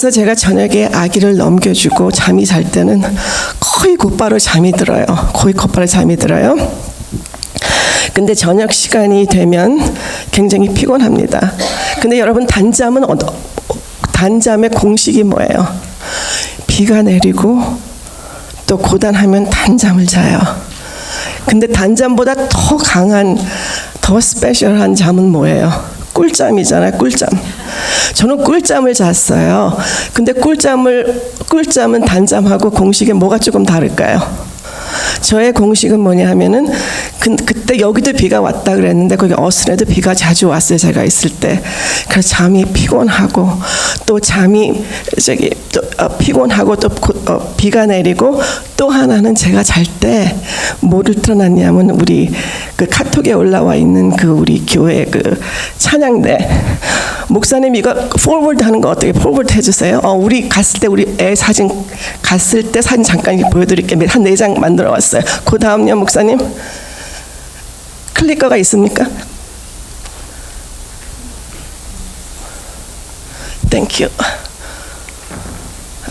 그래서 제가 저녁에 아기를 넘겨주고 잠이 잘 때는 거의 곧바로 잠이 들어요. 근데 저녁 시간이 되면 굉장히 피곤합니다. 근데 여러분, 단잠의 공식이 뭐예요? 비가 내리고 또 고단하면 단잠을 자요. 근데 단잠보다 더 강한, 더 스페셜한 잠은 뭐예요? 꿀잠이잖아요. 꿀잠. 저는 꿀잠을 잤어요. 근데 꿀잠은 단잠하고 공식에 뭐가 조금 다를까요? 저의 공식은 뭐냐 하면은 그때 여기도 비가 왔다 그랬는데 거기 어스에도 비가 자주 왔어요. 제가 있을 때. 그래서 잠이 피곤하고 또 피곤하고 또 비가 내리고, 또 하나는 제가 잘 때 뭐를 틀어놨냐면 우리 그 카톡에 올라와 있는 그 우리 교회 그 찬양대 목사님, 이거 포워드 하는 거 어떻게 포워드 해주세요? 우리 갔을 때 우리 애 사진 갔을 때 사진 잠깐 보여드릴게요. 한 4장 만들어 왔어요. 그 다음요, 목사님. 클리커가 있습니까? 땡큐.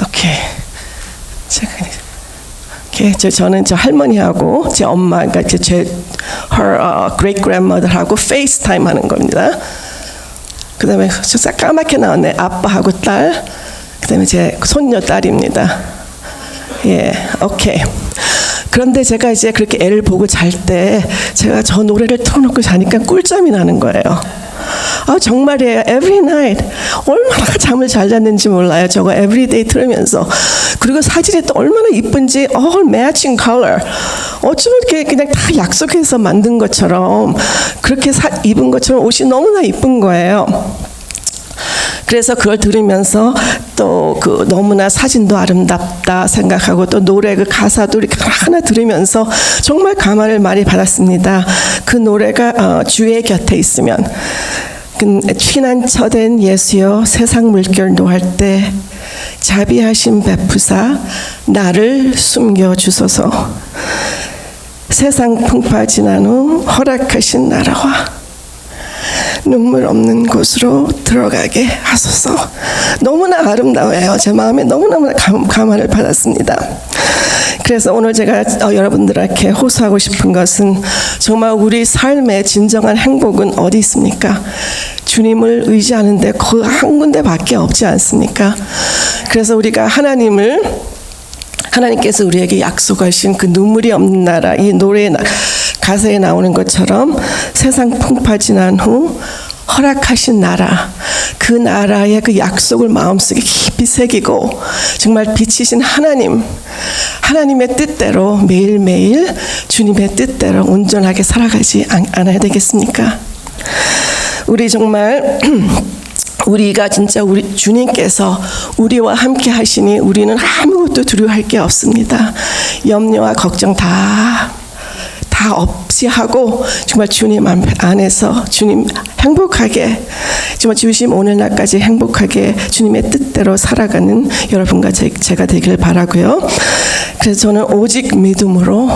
오케이. 저는 저 할머니하고 제 엄마, 그러니까 her great grandmother하고 페이스타임 하는 겁니다. 그다음에 저 까맣게 나왔네. 아빠하고 딸. 그다음에 제 손녀 딸입니다. 예, 오케이. 그런데 제가 이제 그렇게 애를 보고 잘 때 제가 저 노래를 틀어놓고 자니까 꿀잠이 나는 거예요. 정말이에요. Every night. 얼마나 잠을 잘 잤는지 몰라요. 저거 everyday 틀으면서. 그리고 사진이 또 얼마나 이쁜지, all matching color. 어쩌면 이렇게 그냥 다 약속해서 만든 것처럼, 그렇게 입은 것처럼 옷이 너무나 이쁜 거예요. 그래서 그걸 들으면서 또 그 너무나 사진도 아름답다 생각하고, 또 노래 그 가사도 이렇게 하나 들으면서 정말 감화를 많이 받았습니다. 그 노래가 주의 곁에 있으면, 피난처된 예수여 세상 물결 노할 때 자비하심 베푸사 나를 숨겨주소서. 세상 풍파 지난 후 허락하신 나라와 눈물 없는 곳으로 들어가게 하소서. 너무나 아름다워요. 제 마음에 너무너무 감화를 받았습니다. 그래서 오늘 제가 여러분들에게 호소하고 싶은 것은, 정말 우리 삶의 진정한 행복은 어디 있습니까? 주님을 의지하는데 그 한 군데밖에 없지 않습니까? 그래서 우리가 하나님께서 우리에게 약속하신 그 눈물이 없는 나라, 이 노래 가사에 나오는 것처럼 하세상 풍파 지난 후 허락하신 나라, 그 나라의 그 약속을 마음속에 깊이 새기고 정말 빛이신 하나님의 뜻대로 매일매일 주님의 뜻대로 온전하게 살아가지 않아야 되겠습니까? 우리 정말 우리가 진짜 우리 주님께서 우리와 함께 하시니 우리는 아무것도 두려워할 게 없습니다. 염려와 걱정 다 없이 하고 정말 주님 안에서 주님 행복하게, 정말 주심 오늘날까지 행복하게 주님의 뜻대로 살아가는 여러분과 제가 되길 바라고요. 그래서 저는 오직 믿음으로,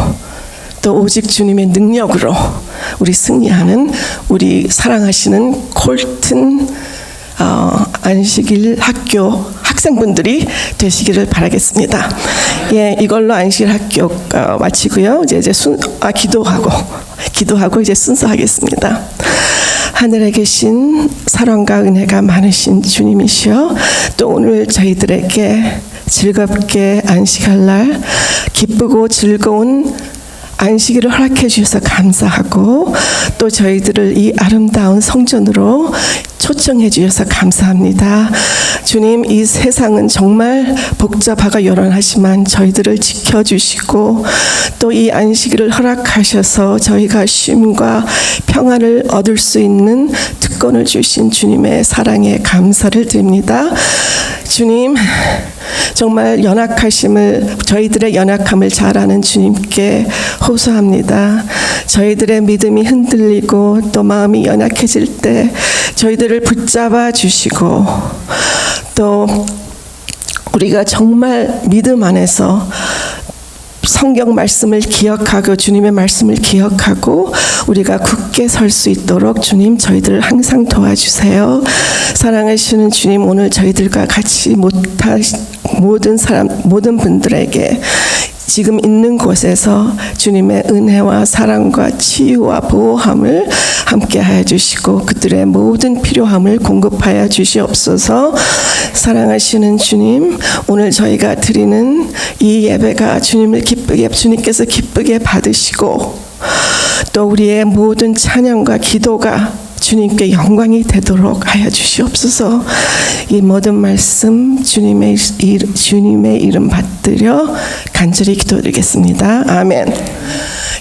또 오직 주님의 능력으로 우리 승리하는, 우리 사랑하시는 콜튼 안식일 학교 학생분들이 되시기를 바라겠습니다. 예, 이걸로 안식일 학교 마치고요. 이제 기도하고 이제 순서하겠습니다. 하늘에 계신 사랑과 은혜가 많으신 주님이시여, 또 오늘 저희들에게 즐겁게 안식할 날 기쁘고 즐거운 안식일을 허락해 주셔서 감사하고, 또 저희들을 이 아름다운 성전으로 초청해 주셔서 감사합니다. 주님, 이 세상은 정말 복잡하고 요란하지만 저희들을 지켜주시고 또 이 안식일을 허락하셔서 저희가 쉼과 평안을 얻을 수 있는 특권을 주신 주님의 사랑에 감사를 드립니다. 주님, 정말 저희들의 연약함을 잘 아는 주님께 호소합니다. 저희들의 믿음이 흔들리고 또 마음이 연약해질 때 저희들을 붙잡아 주시고, 또 우리가 정말 믿음 안에서 성경 말씀을 기억하고 주님의 말씀을 기억하고 우리가 굳게 설 수 있도록 주님 저희들을 항상 도와주세요. 사랑하시는 주님, 오늘 저희들과 같이 모든 분들에게 지금 있는 곳에서 주님의 은혜와 사랑과 치유와 보호함을 함께하여 주시고 그들의 모든 필요함을 공급하여 주시옵소서. 사랑하시는 주님, 오늘 저희가 드리는 이 예배가 주님께서 기쁘게 받으시고 또 우리의 모든 찬양과 기도가 주님께 영광이 되도록 하여 주시옵소서. 이 모든 말씀 주님의 이름 받들여 간절히 기도드리겠습니다. 아멘.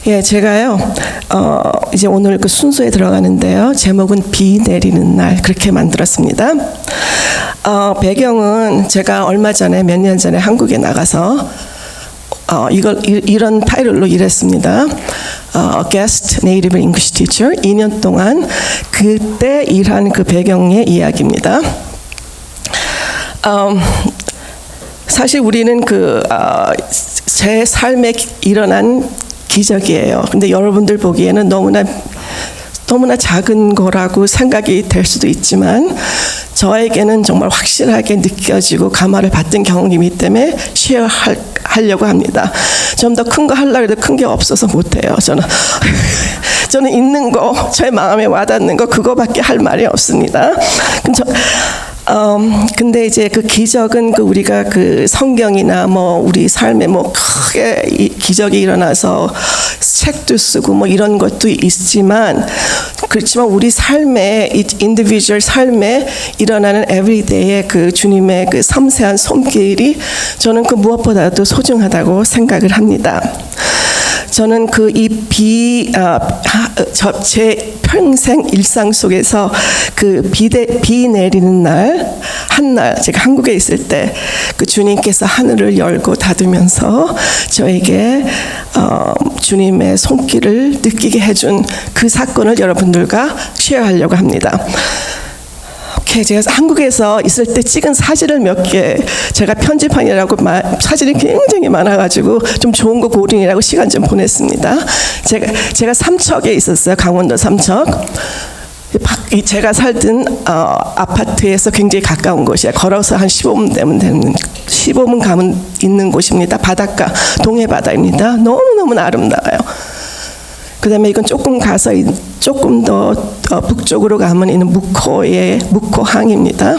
예, 제가요 이제 오늘 그 순서에 들어가는데요. 제목은 비 내리는 날 그렇게 만들었습니다. 배경은 제가 얼마 전에 몇 년 전에 한국에 나가서 이런 타이틀로 일했습니다. Guest Native English Teacher. 2년 동안 그때 일한 그 배경의 이야기입니다. 사실 우리는 제 삶에 일어난 기적이에요. 근데 여러분들 보기에는 너무나 작은 거라고 생각이 될 수도 있지만 저에게는 정말 확실하게 느껴지고 감화를 받은 경험이기 때문에 쉐어하려고 합니다. 좀 더 큰 거 하려고 해도 큰 게 없어서 못해요. 저는 있는 거, 저의 마음에 와닿는 거 그거밖에 할 말이 없습니다. 근데 이제 그 기적은 우리가 성경이나 우리 삶에 크게 기적이 일어나서 책도 쓰고 이런 것도 있지만 그렇지만 우리 삶에 인디비주얼 삶에 일어나는 에브리데이의 주님의 섬세한 손길이 저는 무엇보다도 소중하다고 생각을 합니다. 저는 제 평생 일상 속에서 비 내리는 날, 한날 제가 한국에 있을 때 주님께서 하늘을 열고 닫으면서 저에게 주님의 손길을 느끼게 해준 그 사건을 여러분들과 쉐어하려고 합니다. 제가 한국에서 있을 때 찍은 사진을 몇 개 제가 편집하느라고 사진이 굉장히 많아가지고 좀 좋은 거 고르느라고 시간 좀 보냈습니다. 제가 삼척에 있었어요. 강원도 삼척. 제가 살던 아파트에서 굉장히 가까운 곳이에요. 걸어서 한 15분 가면 있는 곳입니다. 바닷가, 동해바다입니다. 너무너무 아름다워요. 그 다음에 이건 조금 가서 조금 더 북쪽으로 가면 있는 묵호항입니다.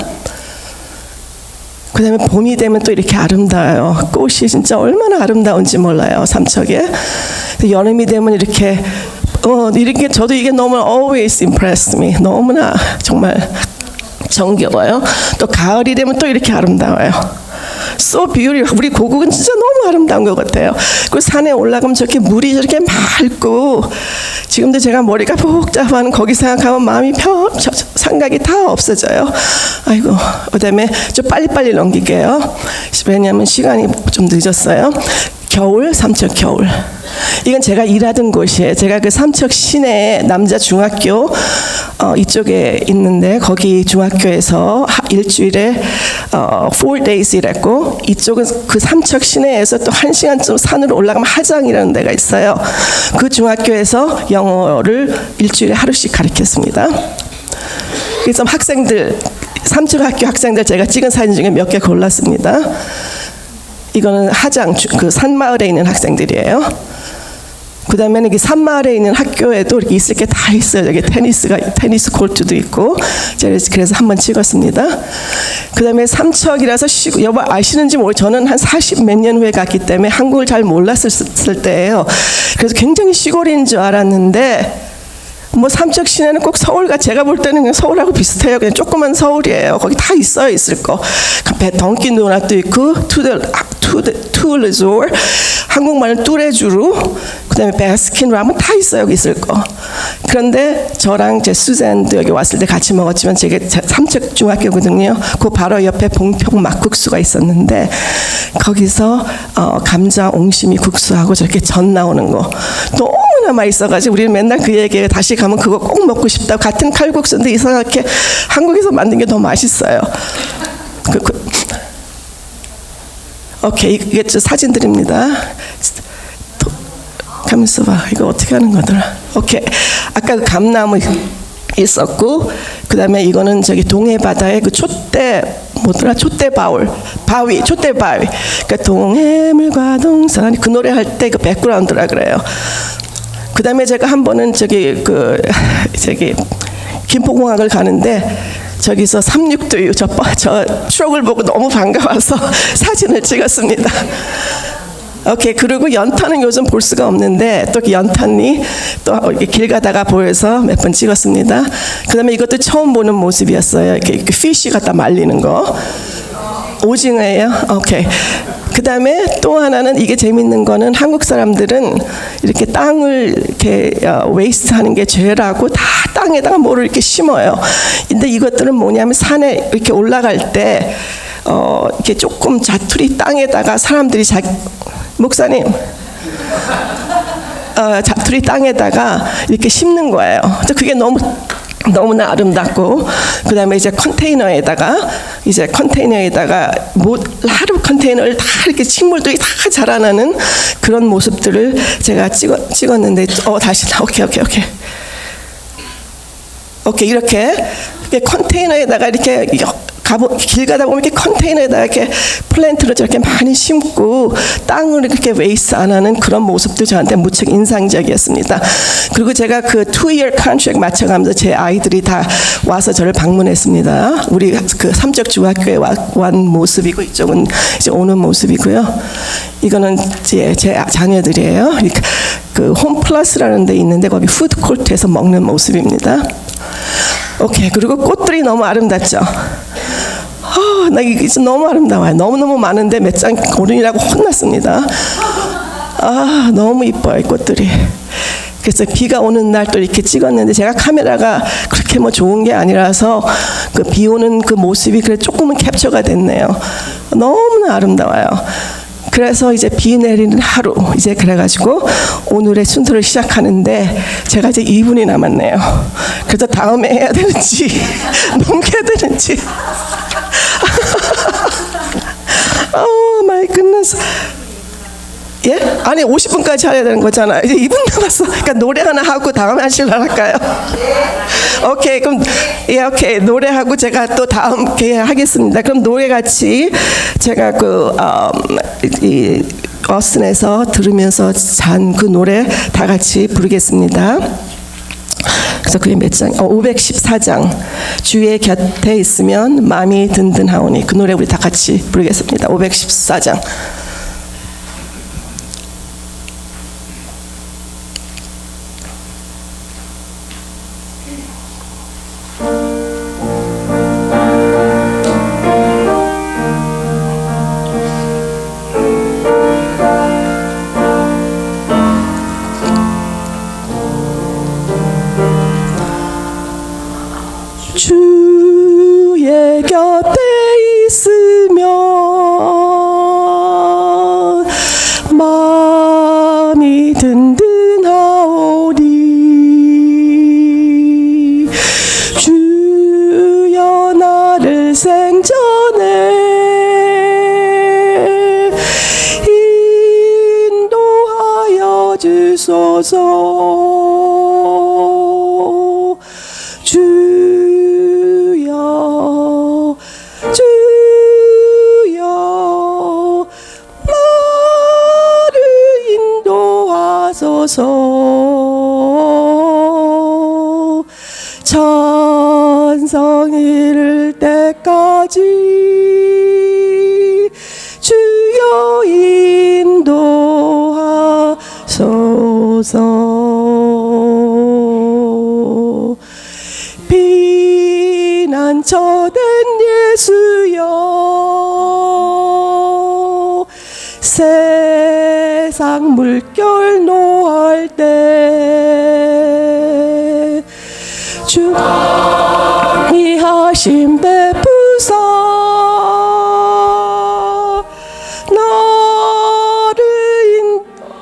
그 다음에 봄이 되면 또 이렇게 아름다워요. 꽃이 진짜 얼마나 아름다운지 몰라요, 삼척에. 여름이 되면 이렇게 저도 이게 너무 always impressed me. 너무나 정말 정겨워요. 또 가을이 되면 또 이렇게 아름다워요. So beautiful. 우리 고국은 진짜 너무 아름다운 것 같아요. 그 산에 올라가면 저렇게 물이 저렇게 맑고 지금도 제가 머리가 복잡한 거기 생각하면 마음이 생각이 다 없어져요. 아이고, 그다음에 좀 빨리빨리 넘길게요. 왜냐하면 시간이 좀 늦었어요. 겨울, 삼척 겨울. 이건 제가 일하던 곳이에요. 제가 삼척 시내에 남자 중학교 이쪽에 있는데 거기 중학교에서 일주일에 4days 일했고 이쪽은 삼척 시내에서 또 1시간쯤 산으로 올라가면 하장이라는 데가 있어요. 그 중학교에서 영어를 일주일에 하루씩 가르쳤습니다. 그래서 삼척 학교 학생들 제가 찍은 사진 중에 몇 개 골랐습니다. 이거는 하장, 산마을에 있는 학생들이에요. 그 다음에는 산마을에 있는 학교에도 이렇게 있을 게 다 있어요. 여기 테니스 코트도 있고. 그래서 한번 찍었습니다. 그 다음에 삼척이라서 여보 아시는지 저는 한 40 몇 년 후에 갔기 때문에 한국을 잘 몰랐을 때예요. 그래서 굉장히 시골인 줄 알았는데 삼척 시내는 꼭 서울과 제가 볼 때는 그냥 서울하고 비슷해요. 그냥 조그만 서울이에요. 거기 다 있을 거. 던킨 도넛도 있고 투 레조르, 한국말은 뚜레쥬르, 그다음에 베스킨 라멘 다 있어요. 여기 있을 거. 그런데 저랑 제 수잔도 여기 왔을 때 같이 먹었지만 제가 삼척 중학교거든요. 그 바로 옆에 봉평 막국수가 있었는데 거기서 감자 옹심이 국수하고 저렇게 전 나오는 거 너무나 맛있어가지고 우리는 맨날 그 얘기에 다시 가면 그거 꼭 먹고 싶다고. 같은 칼국수인데 이상하게 한국에서 만든 게 더 맛있어요. 오케이, 이게 사진들입니다. 가만있어 봐. 이거 어떻게 하는 거더라. 오케이. 아까 그 감나무 있었고, 그 다음에 이거는 저기 동해 바다의 그 바위. 그러니까 동해물과 동산이 그 노래 할 때 그 백그라운드라 그래요. 그 다음에 제가 한 번은 저기 김포공항을 가는데 저기서 36도 저 추억을 보고 너무 반가워서 사진을 찍었습니다. 오케이. 그리고 연탄은 요즘 볼 수가 없는데 또 연탄이 또 길 가다가 보여서 몇 번 찍었습니다. 그 다음에 이것도 처음 보는 모습이었어요. 이렇게 피쉬 갖다 말리는 거. 오징어예요? 오케이. 그 다음에 또 하나는 이게 재밌는 거는 한국 사람들은 이렇게 땅을 이렇게 웨이스트 하는 게 죄라고 다 땅에다가 뭐를 이렇게 심어요. 근데 이것들은 뭐냐면 산에 이렇게 올라갈 때 이렇게 조금 자투리 땅에다가 사람들이 목사님 자투리 땅에다가 이렇게 심는 거예요. 그래서 그게 너무나 아름답고, 그 다음에 이제 컨테이너에다가 하루 컨테이너를 다 이렇게 식물들이 다 자라나는 그런 모습들을 제가 찍었는데 다시 오케이. 이렇게 컨테이너에다가 이렇게 길 가다 보면 이렇게 컨테이너에다가 이렇게 플랜트를 저렇게 많이 심고 땅을 이렇게 웨이스 안 하는 그런 모습도 저한테 무척 인상적이었습니다. 그리고 제가 그 2-year contract 맞춰가면서 제 아이들이 다 와서 저를 방문했습니다. 우리 그 삼적 중학교에 온 모습이고, 이쪽은 이제 오는 모습이고요. 이거는 제 자녀들이에요. 그 홈플러스라는 데 있는데 거기 푸드코트에서 먹는 모습입니다. 오케이. 그리고 꽃들이 너무 아름답죠. 나 이게 너무 아름다워요. 너무너무 많은데 몇 장 고른이라고 혼났습니다. 너무 이뻐요, 이 꽃들이. 그래서 비가 오는 날 또 이렇게 찍었는데 제가 카메라가 그렇게 뭐 좋은 게 아니라서 그 비 오는 그 모습이 그래 조금은 캡처가 됐네요. 너무나 아름다워요. 그래서 이제 비 내리는 하루, 이제 그래가지고 오늘의 순서를 시작하는데 제가 이제 2분이 남았네요. 그래서 다음에 해야 되는지 넘겨야 되는지. 마이 굿네스. 예? 아니 50분까지 해야 되는 거잖아. 이제 2분 남았어. 그러니까 노래 하나 하고 다음에 할까요? 오케이. 그럼 오케이. 노래하고 제가 또 다음 기회에 하겠습니다. 그럼 노래 같이 제가 이 어슨에서 들으면서 잔 그 노래 다 같이 부르겠습니다. 그래서 그게 몇 장? 514장. 주의 곁에 있으면 마음이 든든하오니. 그 노래 우리 다 같이 부르겠습니다. 514장. 주의 곁에 있으면 마음이 든든하오리. 주여 나를 생전에 인도하여 주소서. 주여 나를 인도하소서. 천성 이를 때까지 주여 인도하소서. 비난처된 예수여, 세상 물결 노할 때 주의 하심 베푸사 나를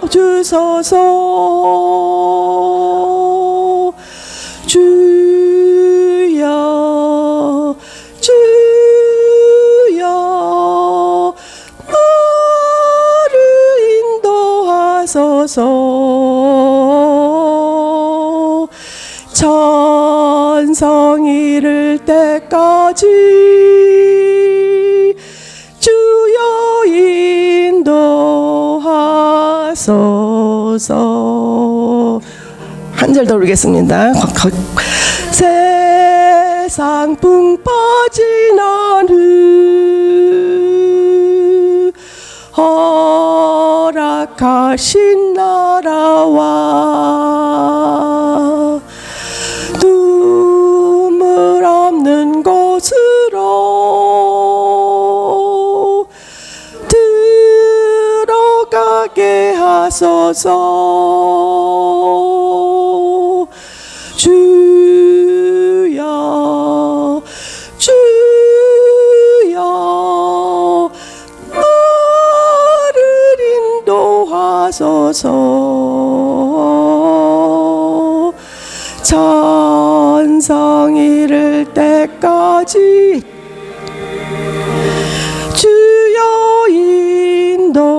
인도주소서. 주여 주여 나를 인도하소서. 찬성 이를 때까지 주여 인도하소서. 한 절 더 부르겠습니다. 세상 붕 빠지난 후 허락하신 나라와 눈물 없는 곳으로 들어가게 하소서. 주여 주여 나를 인도하소서. 찬성 이를 때까지 주여 인도하소서.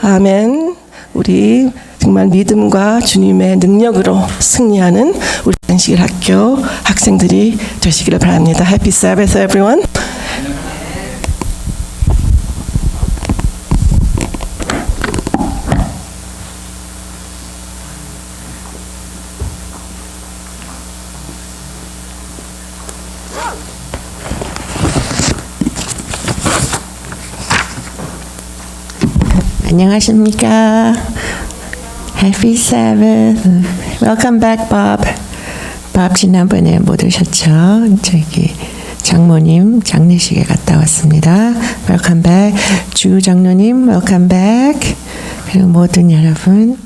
아멘. 우리 정말 믿음과 주님의 능력으로 승리하는 우리 안식일 학교 학생들이 되시기를 바랍니다. Happy Sabbath, everyone. 안녕하십니까. Happy Sabbath. Welcome back, Bob. Bob 지난번에 못 오셨죠? 저기 장모님 장례식에 갔다 왔습니다. Welcome back. 주 장로님 Welcome back. 그리고 모든 여러분.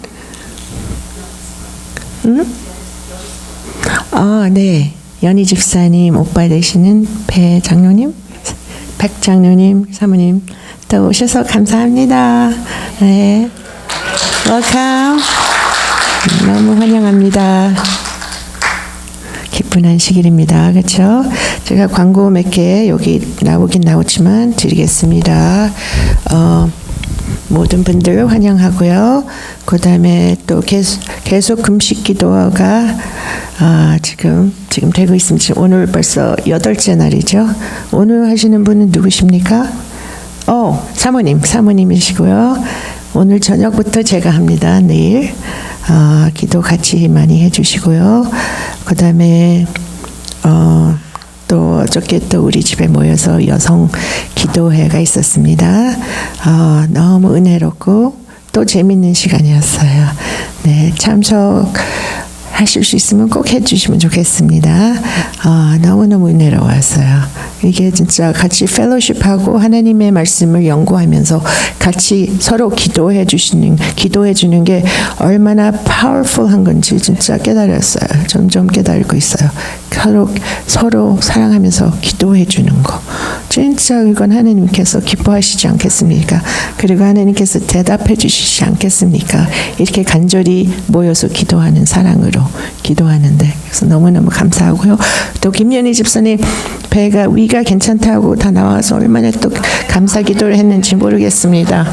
네. 연희 집사님 오빠 되시는 배 장로님, 백 장로님, 사모님 또 오셔서 감사합니다. 네, welcome. 너무 환영합니다. 기쁜 안식일입니다. 그렇죠? 제가 광고 몇 개 여기 나오긴 나오지만 드리겠습니다. 모든 분들 환영하고요. 그 다음에 또 계속 금식 기도가 지금 되고 있습니다. 오늘 벌써 8째 날이죠. 오늘 하시는 분은 누구십니까? 사모님이시고요. 오늘 저녁부터 제가 합니다. 내일 기도 같이 많이 해주시고요. 그 다음에 또 어저께 또 우리 집에 모여서 여성 기도회가 있었습니다. 너무 은혜롭고 또 재밌는 시간이었어요. 네, 참석하실 수 있으면 꼭 해주시면 좋겠습니다. 너무너무 은혜로웠어요. 이게 진짜 같이 펠로십하고 하나님의 말씀을 연구하면서 같이 서로 기도해 주는 게 얼마나 파워풀한 건지 진짜 깨달았어요. 점점 깨달고 있어요. 서로 사랑하면서 기도해 주는 거. 진짜 이건 하나님께서 기뻐하시지 않겠습니까? 그리고 하나님께서 대답해 주시지 않겠습니까? 이렇게 간절히 모여서 기도하는 사랑으로 기도하는데 그래서 너무너무 감사하고요. 또 김연희 집사님 위가 괜찮다고 다 나와서 얼마나 또 감사 기도를 했는지 모르겠습니다.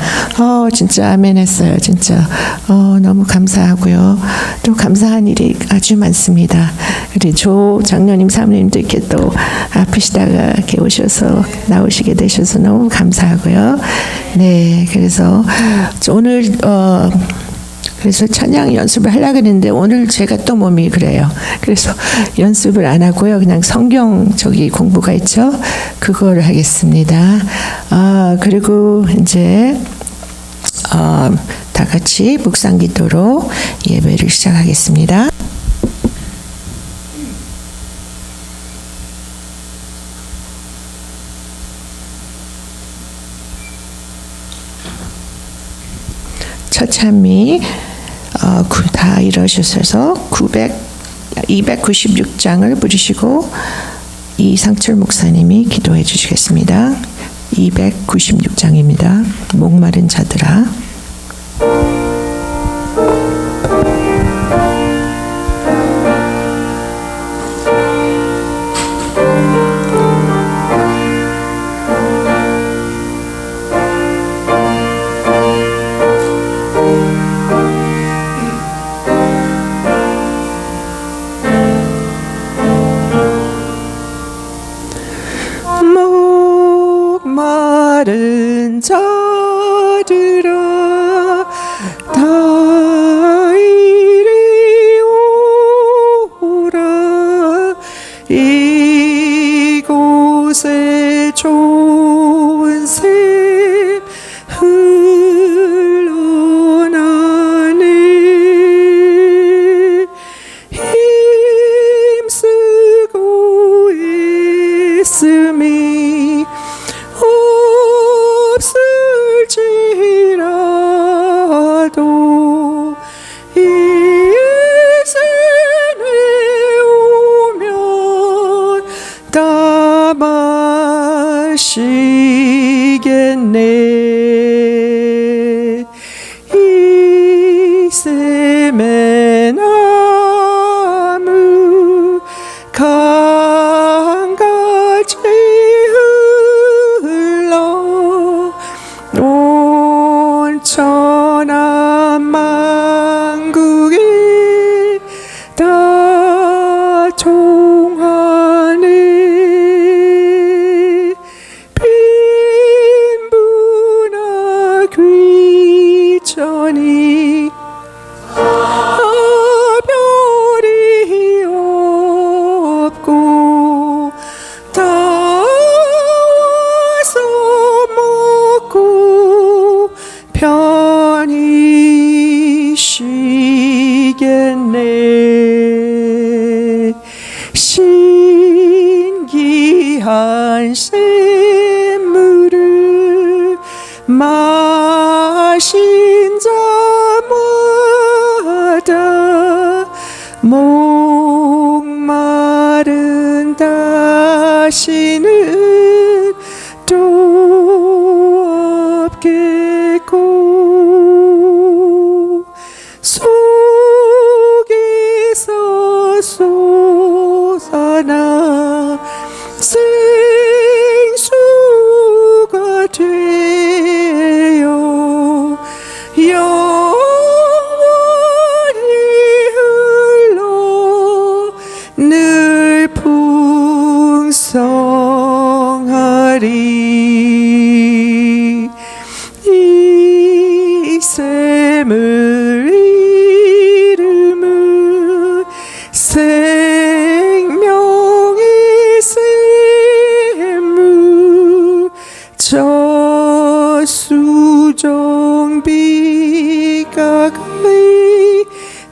진짜 아멘 했어요. 진짜 너무 감사하고요. 또 감사한 일이 아주 많습니다. 우리 조 장로님 사모님도 이렇게 또 아프시다가 이렇게 오셔서 나오시게 되셔서 너무 감사하고요. 네, 그래서 오늘 그래서 찬양 연습을 하려고 했는데 오늘 제가 또 몸이 그래요. 그래서 연습을 안 하고요. 그냥 성경 공부가 있죠. 그거를 하겠습니다. 그리고 이제 다 같이 묵상 기도로 예배를 시작하겠습니다. 처참히 다 일어서셔서 296장을 부르시고 이상철 목사님이 기도해 주시겠습니다. 296장입니다. 목마른 자들아. 마른 자들아 다 이리 오라 이곳에 좋은 샘 흘러나네 힘쓰고 있음이 없을지라도 이 생에 오면 다 마시겠네 이 샘의 나무 강같이 흘러 온 천하 만국이 다 통하네 빈부나 귀천이 별이 없고 다 와서 먹고 편히 쉬겠네 신기한 샘물을 마신 자마다 목마른 다시는 또 없겠고 속에서 솟아나 생수가 되어 영원히 흘러 늘 풍성하리 이 샘을 이름은 생명의 샘물 저수정비가 가히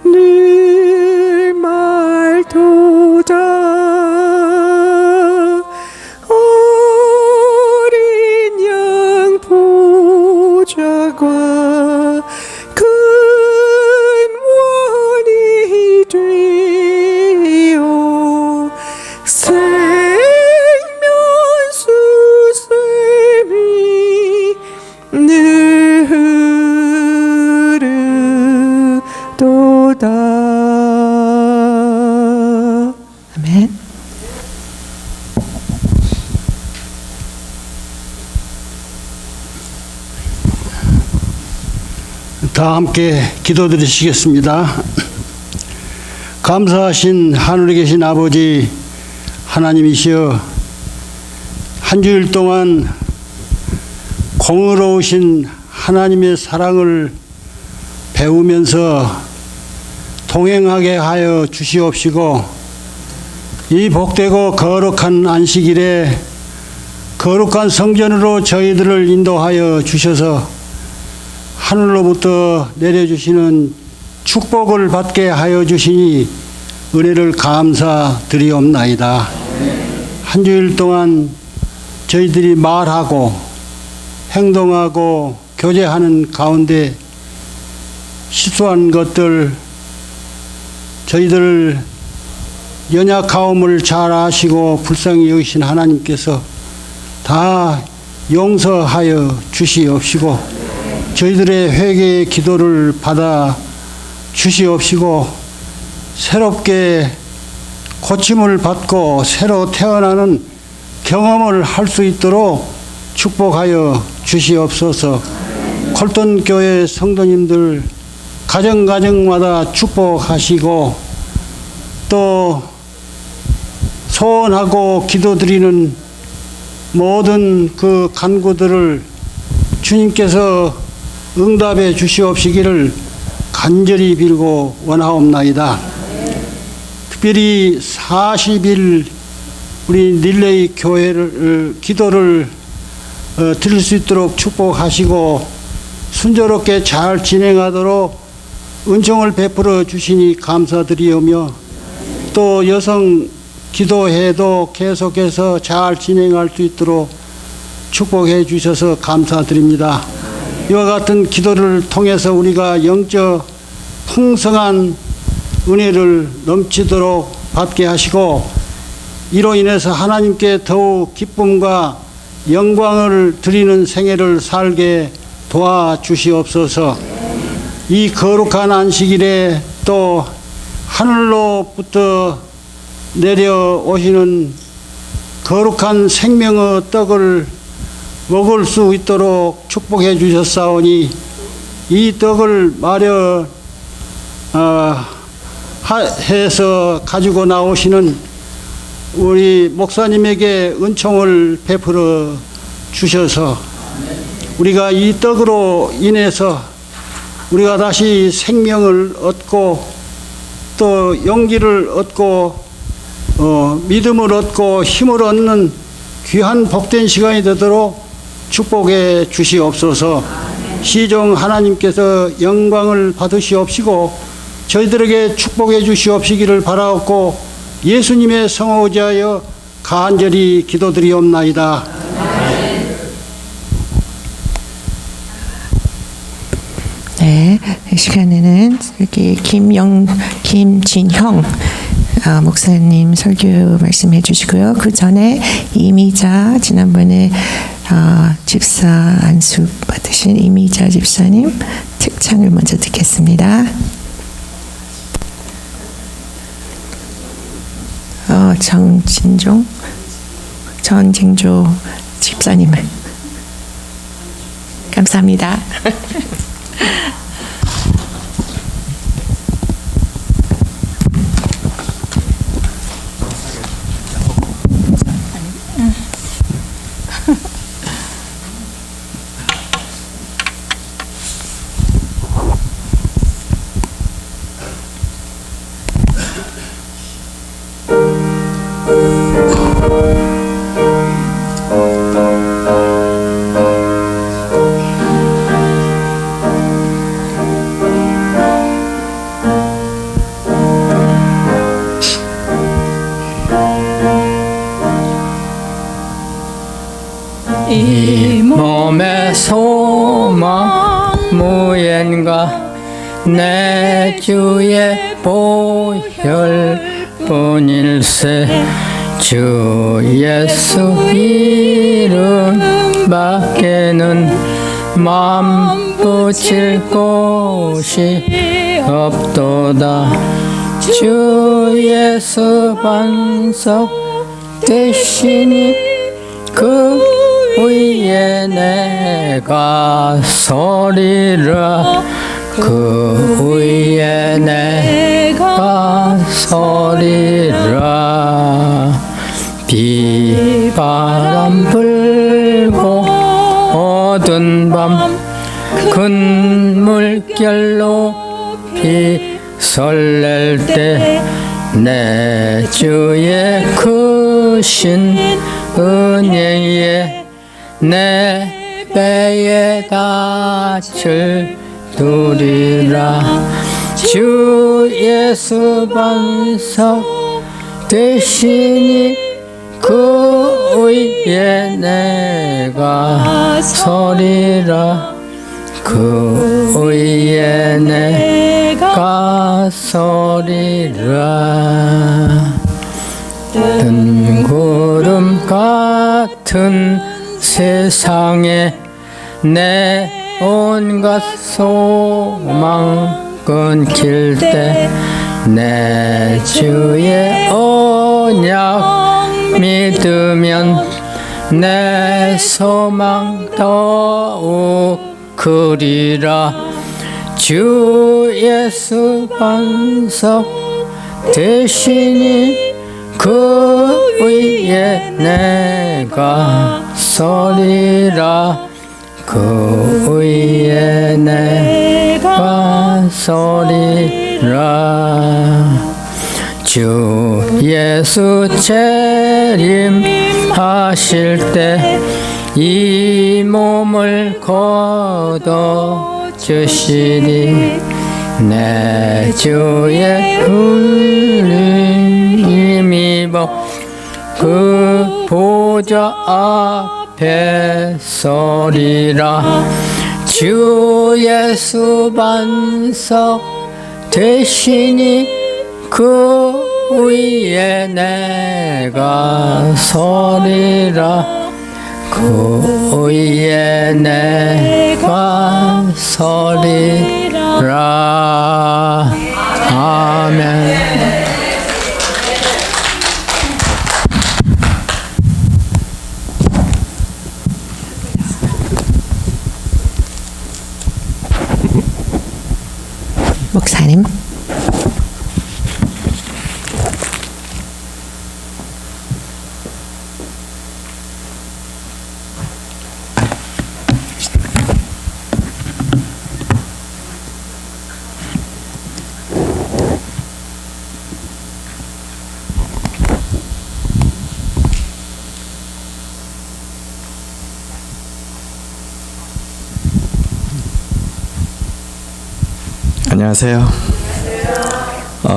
늘 말도다 어린 양 보좌과 큰 원이 되어 생명수샘이 늘 흐르도다 아멘. 다 함께 기도드리시겠습니다. 감사하신 하늘에 계신 아버지 하나님이시여 한 주일 동안 공의로우신 하나님의 사랑을 배우면서 동행하게 하여 주시옵시고 이 복되고 거룩한 안식일에 거룩한 성전으로 저희들을 인도하여 주셔서 하늘로부터 내려주시는 축복을 받게 하여 주시니 은혜를 감사드리옵나이다. 한 주일 동안 저희들이 말하고 행동하고 교제하는 가운데 실수한 것들 저희들 연약하옴을 잘 아시고 불쌍히 여기신 하나님께서 다 용서하여 주시옵시고 저희들의 회개의 기도를 받아 주시옵시고 새롭게 고침을 받고 새로 태어나는 경험을 할 수 있도록 축복하여 주시옵소서. 콜톤교회 성도님들 가정가정마다 축복하시고 또 소원하고 기도드리는 모든 그 간구들을 주님께서 응답해 주시옵시기를 간절히 빌고 원하옵나이다. 특별히 40일 우리 릴레이 교회를 기도를 드릴 수 있도록 축복하시고 순조롭게 잘 진행하도록 은총을 베풀어 주시니 감사드리오며, 또 여성 기도회도 계속해서 잘 진행할 수 있도록 축복해 주셔서 감사드립니다. 이와 같은 기도를 통해서 우리가 영적 풍성한 은혜를 넘치도록 받게 하시고, 이로 인해서 하나님께 더욱 기쁨과 영광을 드리는 생애를 살게 도와주시옵소서. 이 거룩한 안식일에 또 하늘로부터 내려오시는 거룩한 생명의 떡을 먹을 수 있도록 축복해 주셨사오니, 이 떡을 해서 가지고 나오시는 우리 목사님에게 은총을 베풀어 주셔서 우리가 이 떡으로 인해서 우리가 다시 생명을 얻고 또 용기를 얻고 믿음을 얻고 힘을 얻는 귀한 복된 시간이 되도록 축복해 주시옵소서. 시종 하나님께서 영광을 받으시옵시고 저희들에게 축복해 주시옵시기를 바라옵고, 예수님의 성호 의지하여 간절히 기도드리옵나이다. 네, 이 시간에는 여기 김진형 목사님 설교 말씀해 주시고요. 그 전에 이미자, 지난번에 집사 안수 받으신 이미자 집사님 특창을 먼저 듣겠습니다. 전진조 집사님을 감사합니다. 이 몸의 소망 무엔가 내 주의 보혈뿐일세. 주 예수 이름 밖에는 맘 붙일 곳이 없도다. 주 예수 반석 대신이 그 위에 내가 서리라. 그 위에 내가 서리라. 비바람 불고 어두운 밤 큰 물결로 비 설렐 때 내 주의 크신 은혜에 내 배에 닻을 두리라. 주 예수 반석 대신이 그 위에 내가 서리라. 그 위에 내가 서리라. 뜬 구름 같은 세상에 내 온갖 소망 끊길 때 내 주의 언약 믿으면 내 소망 더욱 크리라. 주 예수 반석 대신이 그 위에 내가 서리라 그 위에 내가 서리라 주 예수 재림하실 때 이 몸을 거둬 주시니 내 주의 흘림 입어 그 보좌 앞에 서리라 주 예수 반석 되시니 그 위에 내가 서리라 그 위에 내가 서리라 아멘. 목사님. 안녕하세요.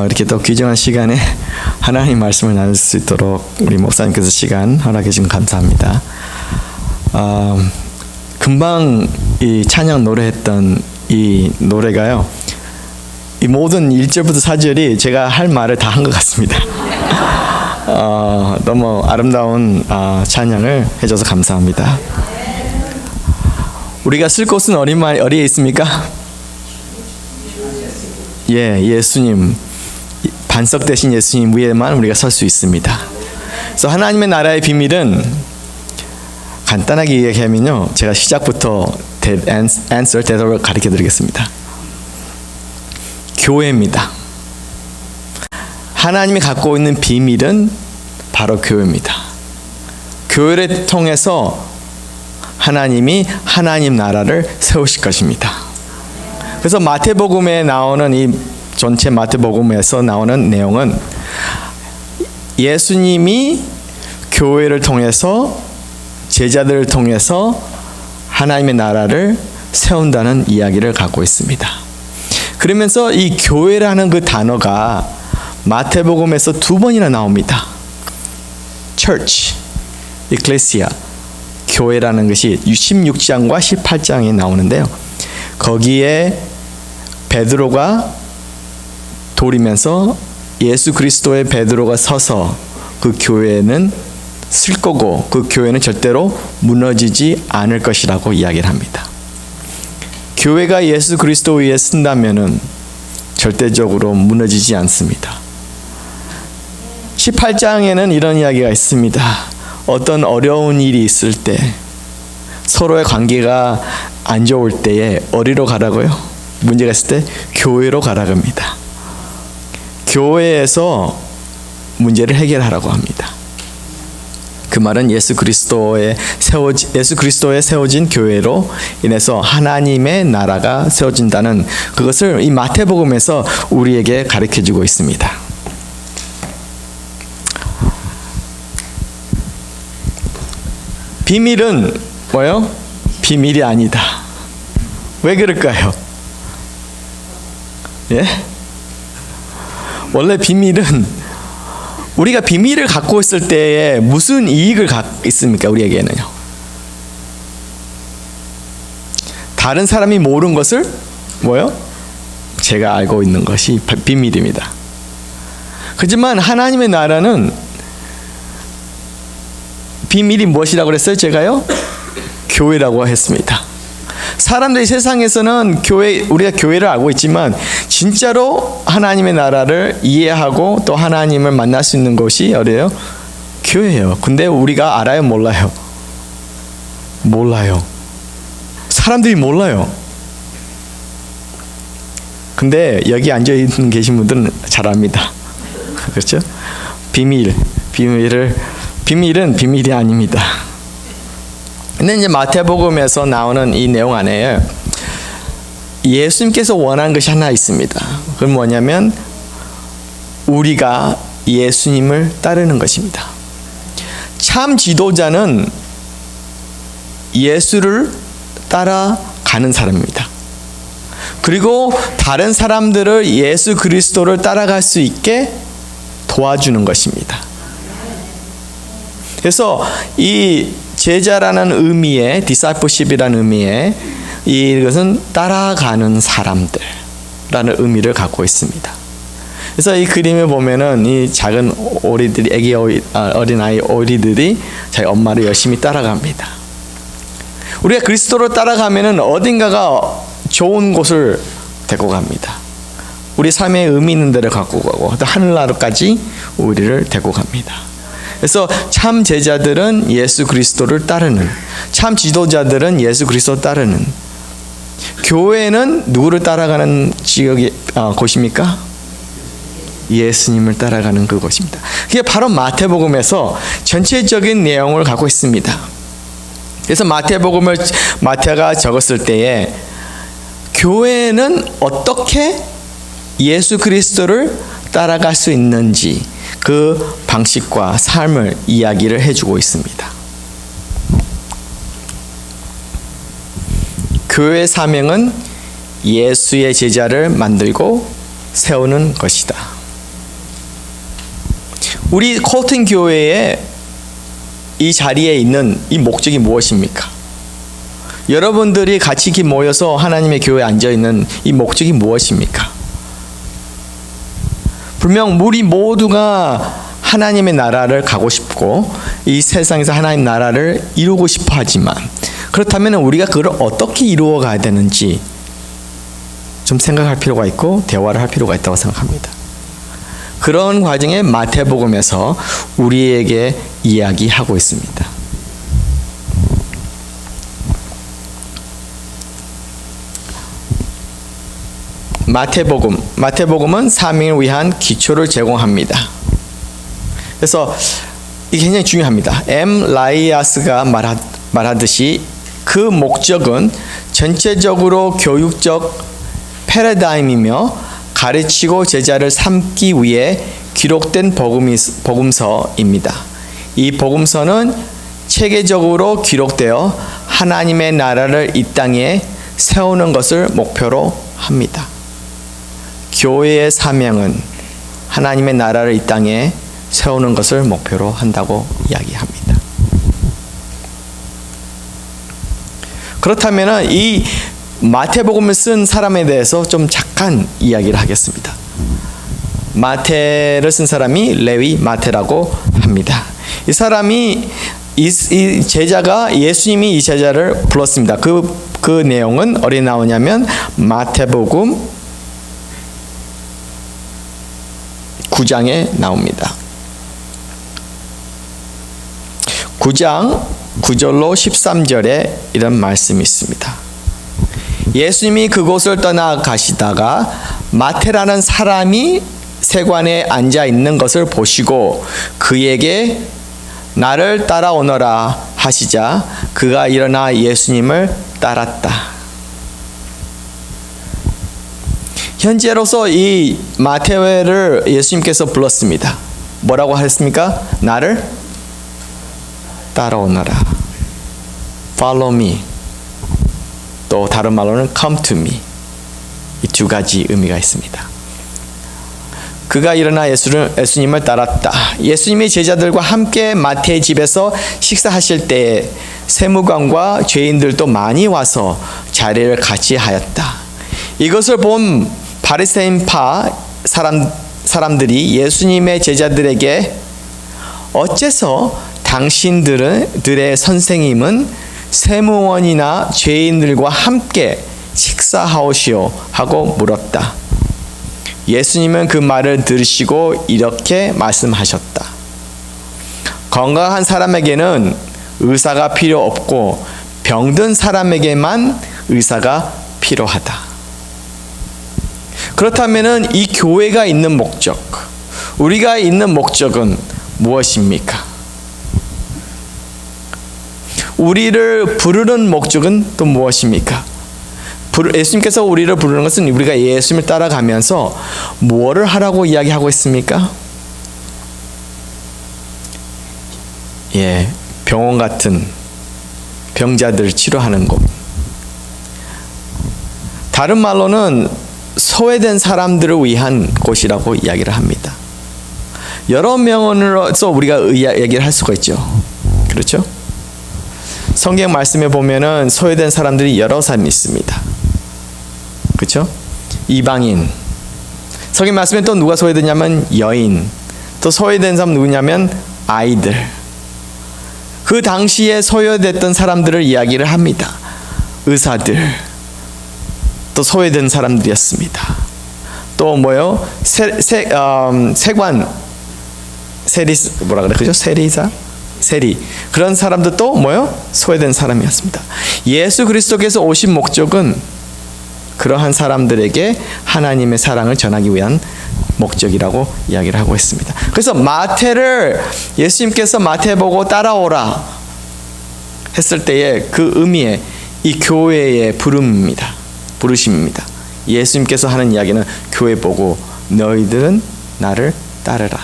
이렇게 또 귀중한 시간에 하나님 말씀을 나눌 수 있도록 우리 목사님께서 시간 허락해 주신 감사합니다. 금방 이 찬양 노래했던 이 노래가요. 이 모든 1절부터 4절이 제가 할 말을 다 한 것 같습니다. 너무 아름다운 찬양을 해줘서 감사합니다. 우리가 쓸 곳은 어디에 있습니까? 예수님 반석 대신 예수님 위에만 우리가 설 수 있습니다. 그래서 하나님의 나라의 비밀은 간단하게 이야기하면요, 제가 시작부터 대답을 가르쳐 드리겠습니다. 교회입니다. 하나님이 갖고 있는 비밀은 바로 교회입니다. 교회를 통해서 하나님이 하나님 나라를 세우실 것입니다. 그래서 마태복음에 나오는 이 전체 마태복음에서 나오는 내용은 예수님이 교회를 통해서 제자들을 통해서 하나님의 나라를 세운다는 이야기를 갖고 있습니다. 그러면서 이 교회라는 그 단어가 마태복음에서 2번이나 나옵니다. Church, Ecclesia, 교회라는 것이 16장과 18장에 나오는데요. 거기에 베드로가 돌이면서 예수 그리스도의 베드로가 서서 그 교회는 쓸 거고 그 교회는 절대로 무너지지 않을 것이라고 이야기를 합니다. 교회가 예수 그리스도 위에 쓴다면은 절대적으로 무너지지 않습니다. 18장에는 이런 이야기가 있습니다. 어떤 어려운 일이 있을 때, 서로의 관계가 안 좋을 때에 어디로 가라고요? 문제가 있을 때 교회로 가라고 합니다. 교회에서 문제를 해결하라고 합니다. 그 말은 예수 그리스도에 세워진 교회로 인해서 하나님의 나라가 세워진다는 그것을 이 마태복음에서 우리에게 가르쳐주고 있습니다. 비밀은 뭐요? 비밀이 아니다. 왜 그럴까요? 예? 원래 비밀은 우리가 비밀을 갖고 있을 때에 무슨 이익을 갖고 있습니까? 우리에게는요. 다른 사람이 모르는 것을 뭐요? 제가 알고 있는 것이 비밀입니다. 하지만 하나님의 나라는 비밀이 무엇이라고 그랬어요? 제가요? 교회라고 했습니다. 사람들이 세상에서는 우리가 교회를 알고 있지만 진짜로 하나님의 나라를 이해하고 또 하나님을 만날 수 있는 곳이 어디예요? 교회예요. 근데 우리가 알아요? 몰라요? 몰라요. 사람들이 몰라요. 근데 여기 앉아 계신 분들은 잘 압니다. 그렇죠? 비밀은 비밀이 아닙니다. 근데 이제 마태복음에서 나오는 이 내용 안에 예수님께서 원하는 것이 하나 있습니다. 그건 뭐냐면 우리가 예수님을 따르는 것입니다. 참 지도자는 예수를 따라가는 사람입니다. 그리고 다른 사람들을 예수 그리스도를 따라갈 수 있게 도와주는 것입니다. 그래서 이 제자라는 의미의 discipleship이라는 의미의 이것은 따라가는 사람들라는 의미를 갖고 있습니다. 그래서 이 그림을 보면은 이 작은 오리들이 어린아이 오리들이 자기 엄마를 열심히 따라갑니다. 우리가 그리스도를 따라가면은 어딘가가 좋은 곳을 데리고 갑니다. 우리 삶의 의미 있는 데를 갖고 가고 또 하늘나라까지 우리를 데리고 갑니다. 그래서 참 제자들은 예수 그리스도를 따르는, 참 지도자들은 예수 그리스도를 따르는, 교회는 누구를 따라가는 곳입니까? 예수님을 따라가는 그곳입니다. 그게 바로 마태복음에서 전체적인 내용을 갖고 있습니다. 그래서 마태복음을 마태가 적었을 때에 교회는 어떻게 예수 그리스도를 따라갈 수 있는지 그 방식과 삶을 이야기를 해주고 있습니다. 교회의 사명은 예수의 제자를 만들고 세우는 것이다. 우리 콜튼 교회의 이 자리에 있는 이 목적이 무엇입니까? 여러분들이 같이 이렇게 모여서 하나님의 교회에 앉아있는 이 목적이 무엇입니까? 분명 우리 모두가 하나님의 나라를 가고 싶고 이 세상에서 하나님 나라를 이루고 싶어 하지만 그렇다면 우리가 그걸 어떻게 이루어 가야 되는지 좀 생각할 필요가 있고 대화를 할 필요가 있다고 생각합니다. 그런 과정에 마태복음에서 우리에게 이야기하고 있습니다. 마태복음은 사명을 위한 기초를 제공합니다. 그래서 이게 굉장히 중요합니다. M. 라이아스가 말하듯이 그 목적은 전체적으로 교육적 패러다임이며 가르치고 제자를 삼기 위해 기록된 복음서입니다. 이 복음서는 체계적으로 기록되어 하나님의 나라를 이 땅에 세우는 것을 목표로 합니다. 교회의 사명은 하나님의 나라를 이 땅에 세우는 것을 목표로 한다고 이야기합니다. 그렇다면 이 마태복음을 쓴 사람에 대해서 좀 잠깐 이야기를 하겠습니다. 마태를 쓴 사람이 레위 마태라고 합니다. 이 사람이 이 제자가 예수님이 이 제자를 불렀습니다. 그 내용은 어디 나오냐면 마태복음 9장에 나옵니다. 9장 9절로 13절에 이런 말씀이 있습니다. 예수님이 그곳을 떠나가시다가 마태라는 사람이 세관에 앉아 있는 것을 보시고 그에게 나를 따라오너라 하시자 그가 일어나 예수님을 따랐다. 현재로서 이 마태를 예수님께서 불렀습니다. 뭐라고 하셨습니까? 나를 따라오너라. Follow me. 또 다른 말로는 come to me. 이 두 가지 의미가 있습니다. 그가 일어나 예수님을 따랐다. 예수님이 제자들과 함께 마태의 집에서 식사하실 때에 세무관과 죄인들도 많이 와서 자리를 같이 하였다. 이것을 본 바리새인파 사람들이 예수님의 제자들에게 어째서 당신들의 선생님은 세무원이나 죄인들과 함께 식사하오시오 하고 물었다. 예수님은 그 말을 들으시고 이렇게 말씀하셨다. 건강한 사람에게는 의사가 필요 없고 병든 사람에게만 의사가 필요하다. 그렇다면 이 교회가 있는 목적, 우리가 있는 목적은 무엇입니까? 우리를 부르는 목적은 또 무엇입니까? 예수님께서 우리를 부르는 것은 우리가 예수님을 따라가면서 뭐를 하라고 이야기하고 있습니까? 예, 병원 같은 병자들을 치료하는 곳. 다른 말로는 소외된 사람들을 위한 곳이라고 이야기를 합니다. 여러 명으로서 우리가 얘기를 할 수가 있죠. 그렇죠? 성경 말씀에 보면은 소외된 사람들이 여러 사람이 있습니다. 그렇죠? 이방인. 성경 말씀에 또 누가 소외되냐면 여인. 또 소외된 사람 누구냐면 아이들. 그 당시에 소외됐던 사람들을 이야기를 합니다. 의사들. 또 소외된 사람들이었습니다. 또 뭐요? 세관. 뭐라 그래? 그죠? 세리. 그런 사람들도 뭐요? 소외된 사람이었습니다. 예수 그리스도께서 오신 목적은 그러한 사람들에게 하나님의 사랑을 전하기 위한 목적이라고 이야기를 하고 있습니다. 그래서 마태를 예수님께서 마태 보고 따라오라 했을 때에 그 의미에 이 교회의 부르심입니다. 예수님께서 하는 이야기는 교회 보고 너희들은 나를 따르라.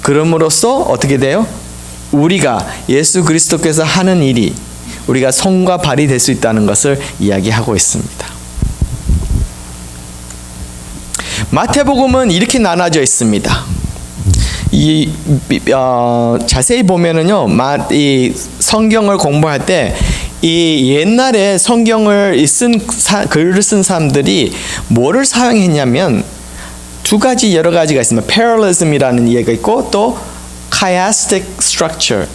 그럼으로써 어떻게 돼요? 우리가 예수 그리스도께서 하는 일이 우리가 손과 발이 될 수 있다는 것을 이야기하고 있습니다. 마태복음은 이렇게 나눠져 있습니다. 자세히 보면은요, 이 성경을 공부할 때 이 옛날에 성경을 글을 쓴 사람들이 뭐를 사용했냐면 여러 가지가 있습니다. parallelism이라는 얘기가 있고 또 chiastic structure,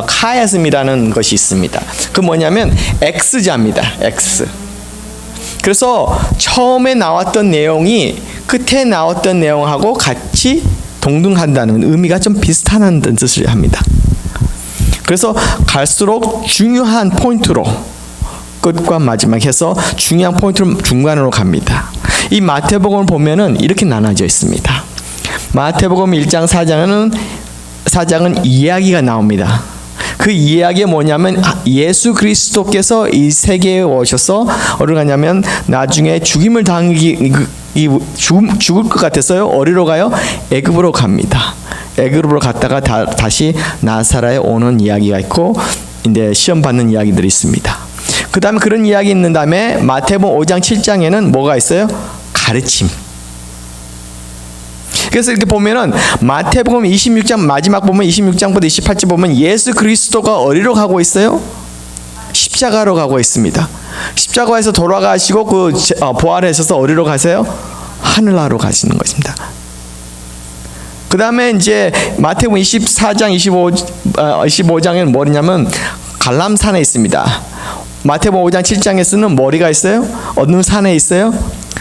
chiasm이라는 것이 있습니다. 그 뭐냐면 X자입니다. X. 그래서 처음에 나왔던 내용이 끝에 나왔던 내용하고 같이 동등한다는 의미가 좀 비슷하다는 뜻을 합니다. 그래서 갈수록 중요한 포인트로 끝과 마지막 해서 중요한 포인트로 중간으로 갑니다. 이 마태복음을 보면은 이렇게 나눠져 있습니다. 마태복음 1장 4장은 이야기가 나옵니다. 그 이야기가 뭐냐면 예수 그리스도께서 이 세계에 오셔서 어디로 가냐면 나중에 죽을 것 같아서요. 어디로 가요? 애굽으로 갑니다. 애굽으로 갔다가 다시 나사렛에 오는 이야기가 있고 이제 시험 받는 이야기들이 있습니다. 그 다음에 그런 이야기 있는 다음에 마태복음 5장 7장에는 뭐가 있어요? 가르침. 그래서 이렇게 보면은 마태복음 26장 마지막 보면 26장부터 28절 보면 예수 그리스도가 어디로 가고 있어요? 십자가로 가고 있습니다. 십자가에서 돌아가시고 부활하셔서 어디로 가세요? 하늘나라로 가시는 것입니다. 그 다음에 이제 마태복음 24장 25장에는 뭐냐면 갈람산에 있습니다. 마태복음 5장 7장에서는 머리가 있어요? 어느 산에 있어요?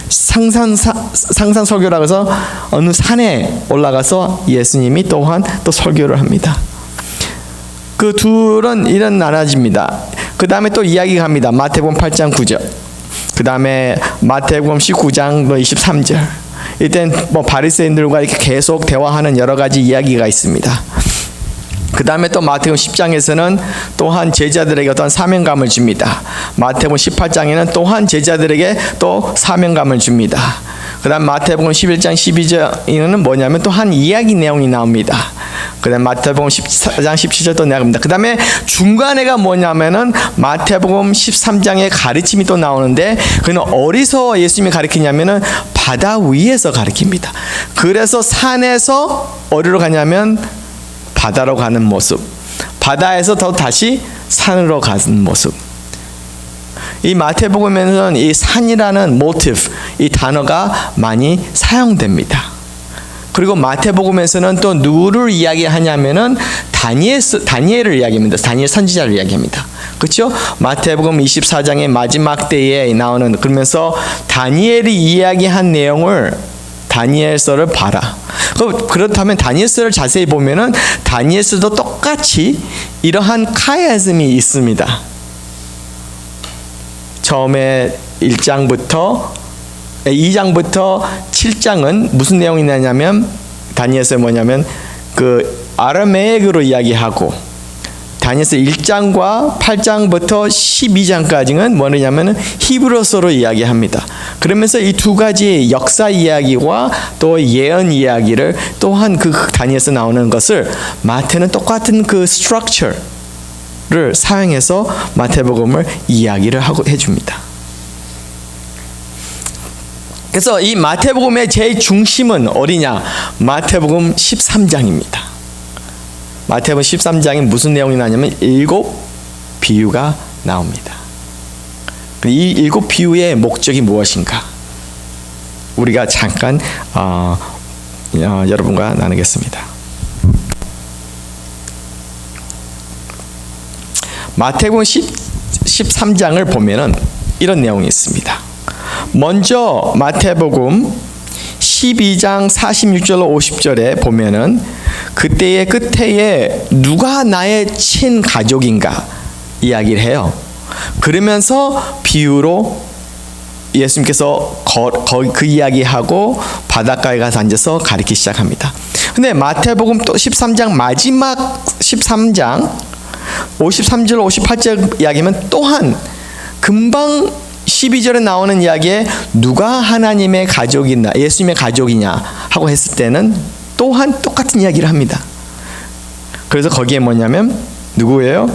상산 설교라고 해서 어느 산에 올라가서 예수님이 또한 또 설교를 합니다. 그 둘은 이런 나눠집니다. 그 다음에 또 이야기가 합니다. 마태복음 8장 9절. 그 다음에 마태복음 19장 23절. 이땐 바리새인들과 이렇게 계속 대화하는 여러 가지 이야기가 있습니다. 그 다음에 또 마태복음 10장에서는 또한 제자들에게 어떤 사명감을 줍니다. 마태복음 18장에는 또한 제자들에게 또 사명감을 줍니다. 그 다음 마태복음 11장 12절에는 뭐냐면 또 한 이야기 내용이 나옵니다. 그 다음 마태복음 14장 17절 또 나옵니다. 그 다음에 중간에가 뭐냐면은 마태복음 13장의 가르침이 또 나오는데 그는 어디서 예수님이 가르치냐면은 바다 위에서 가르칩니다. 그래서 산에서 어디로 가냐면 바다로 가는 모습, 바다에서 더 다시 산으로 가는 모습. 이 마태복음에는 이 산이라는 motive, 이 단어가 많이 사용됩니다. 그리고 마태복음에서는 또 누구를 이야기하냐면은 다니엘을 이야기합니다. 다니엘 선지자를 이야기합니다. 그렇죠? 마태복음 24장의 마지막 때에 나오는 그러면서 다니엘이 이야기한 내용을 다니엘서를 봐라. 그렇다면 다니엘서를 자세히 보면은 다니엘서도 똑같이 이러한 카이아즘이 있습니다. 처음에 2장부터 7장은 무슨 내용이 나냐면 다니엘서 뭐냐면 그 아람에이크로 이야기하고 다니엘서 1장과 8장부터 12장까지는 뭐냐면은 히브리서로 이야기합니다. 그러면서 이 두 가지 역사 이야기와 또 예언 이야기를 또한 그 다니엘서 나오는 것을 마태는 똑같은 그 스트럭처를 사용해서 마태복음을 이야기를 하고 해줍니다. 그래서 이 마태복음의 제일 중심은 어디냐? 마태복음 13장입니다. 마태복음 13장에 무슨 내용이 나냐면 7 비유가 나옵니다. 이 7 비유의 목적이 무엇인가? 우리가 잠깐 여러분과 나누겠습니다. 마태복음 13장을 보면은 이런 내용이 있습니다. 먼저 마태복음 12장 46절로 50절에 보면은 그때의 끝에 누가 나의 친가족인가 이야기를 해요. 그러면서 비유로 예수님께서 그 이야기하고 바닷가에 가서 앉아서 가르치기 시작합니다. 근데 마태복음 또 13장 마지막 13장 53절 58절 이야기면 또한 금방 12절에 나오는 이야기에 누가 하나님의 가족이냐 예수님의 가족이냐 하고 했을 때는 또한 똑같은 이야기를 합니다. 그래서 거기에 뭐냐면 누구예요?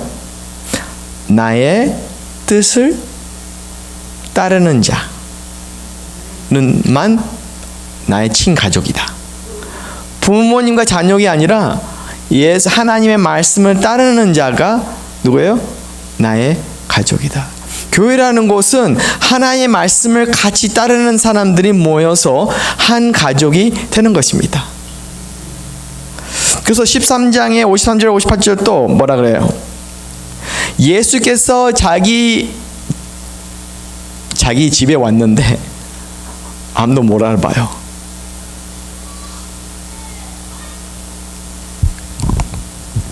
나의 뜻을 따르는 자는만 나의 친가족이다. 부모님과 자녀가 아니라 예수 하나님의 말씀을 따르는 자가 누구예요? 나의 가족이다. 교회라는 곳은 하나님의 말씀을 같이 따르는 사람들이 모여서 한 가족이 되는 것입니다. 그래서 13장에 53절 58절 또 뭐라 그래요? 예수께서 자기 집에 왔는데 아무도 못 알아봐요.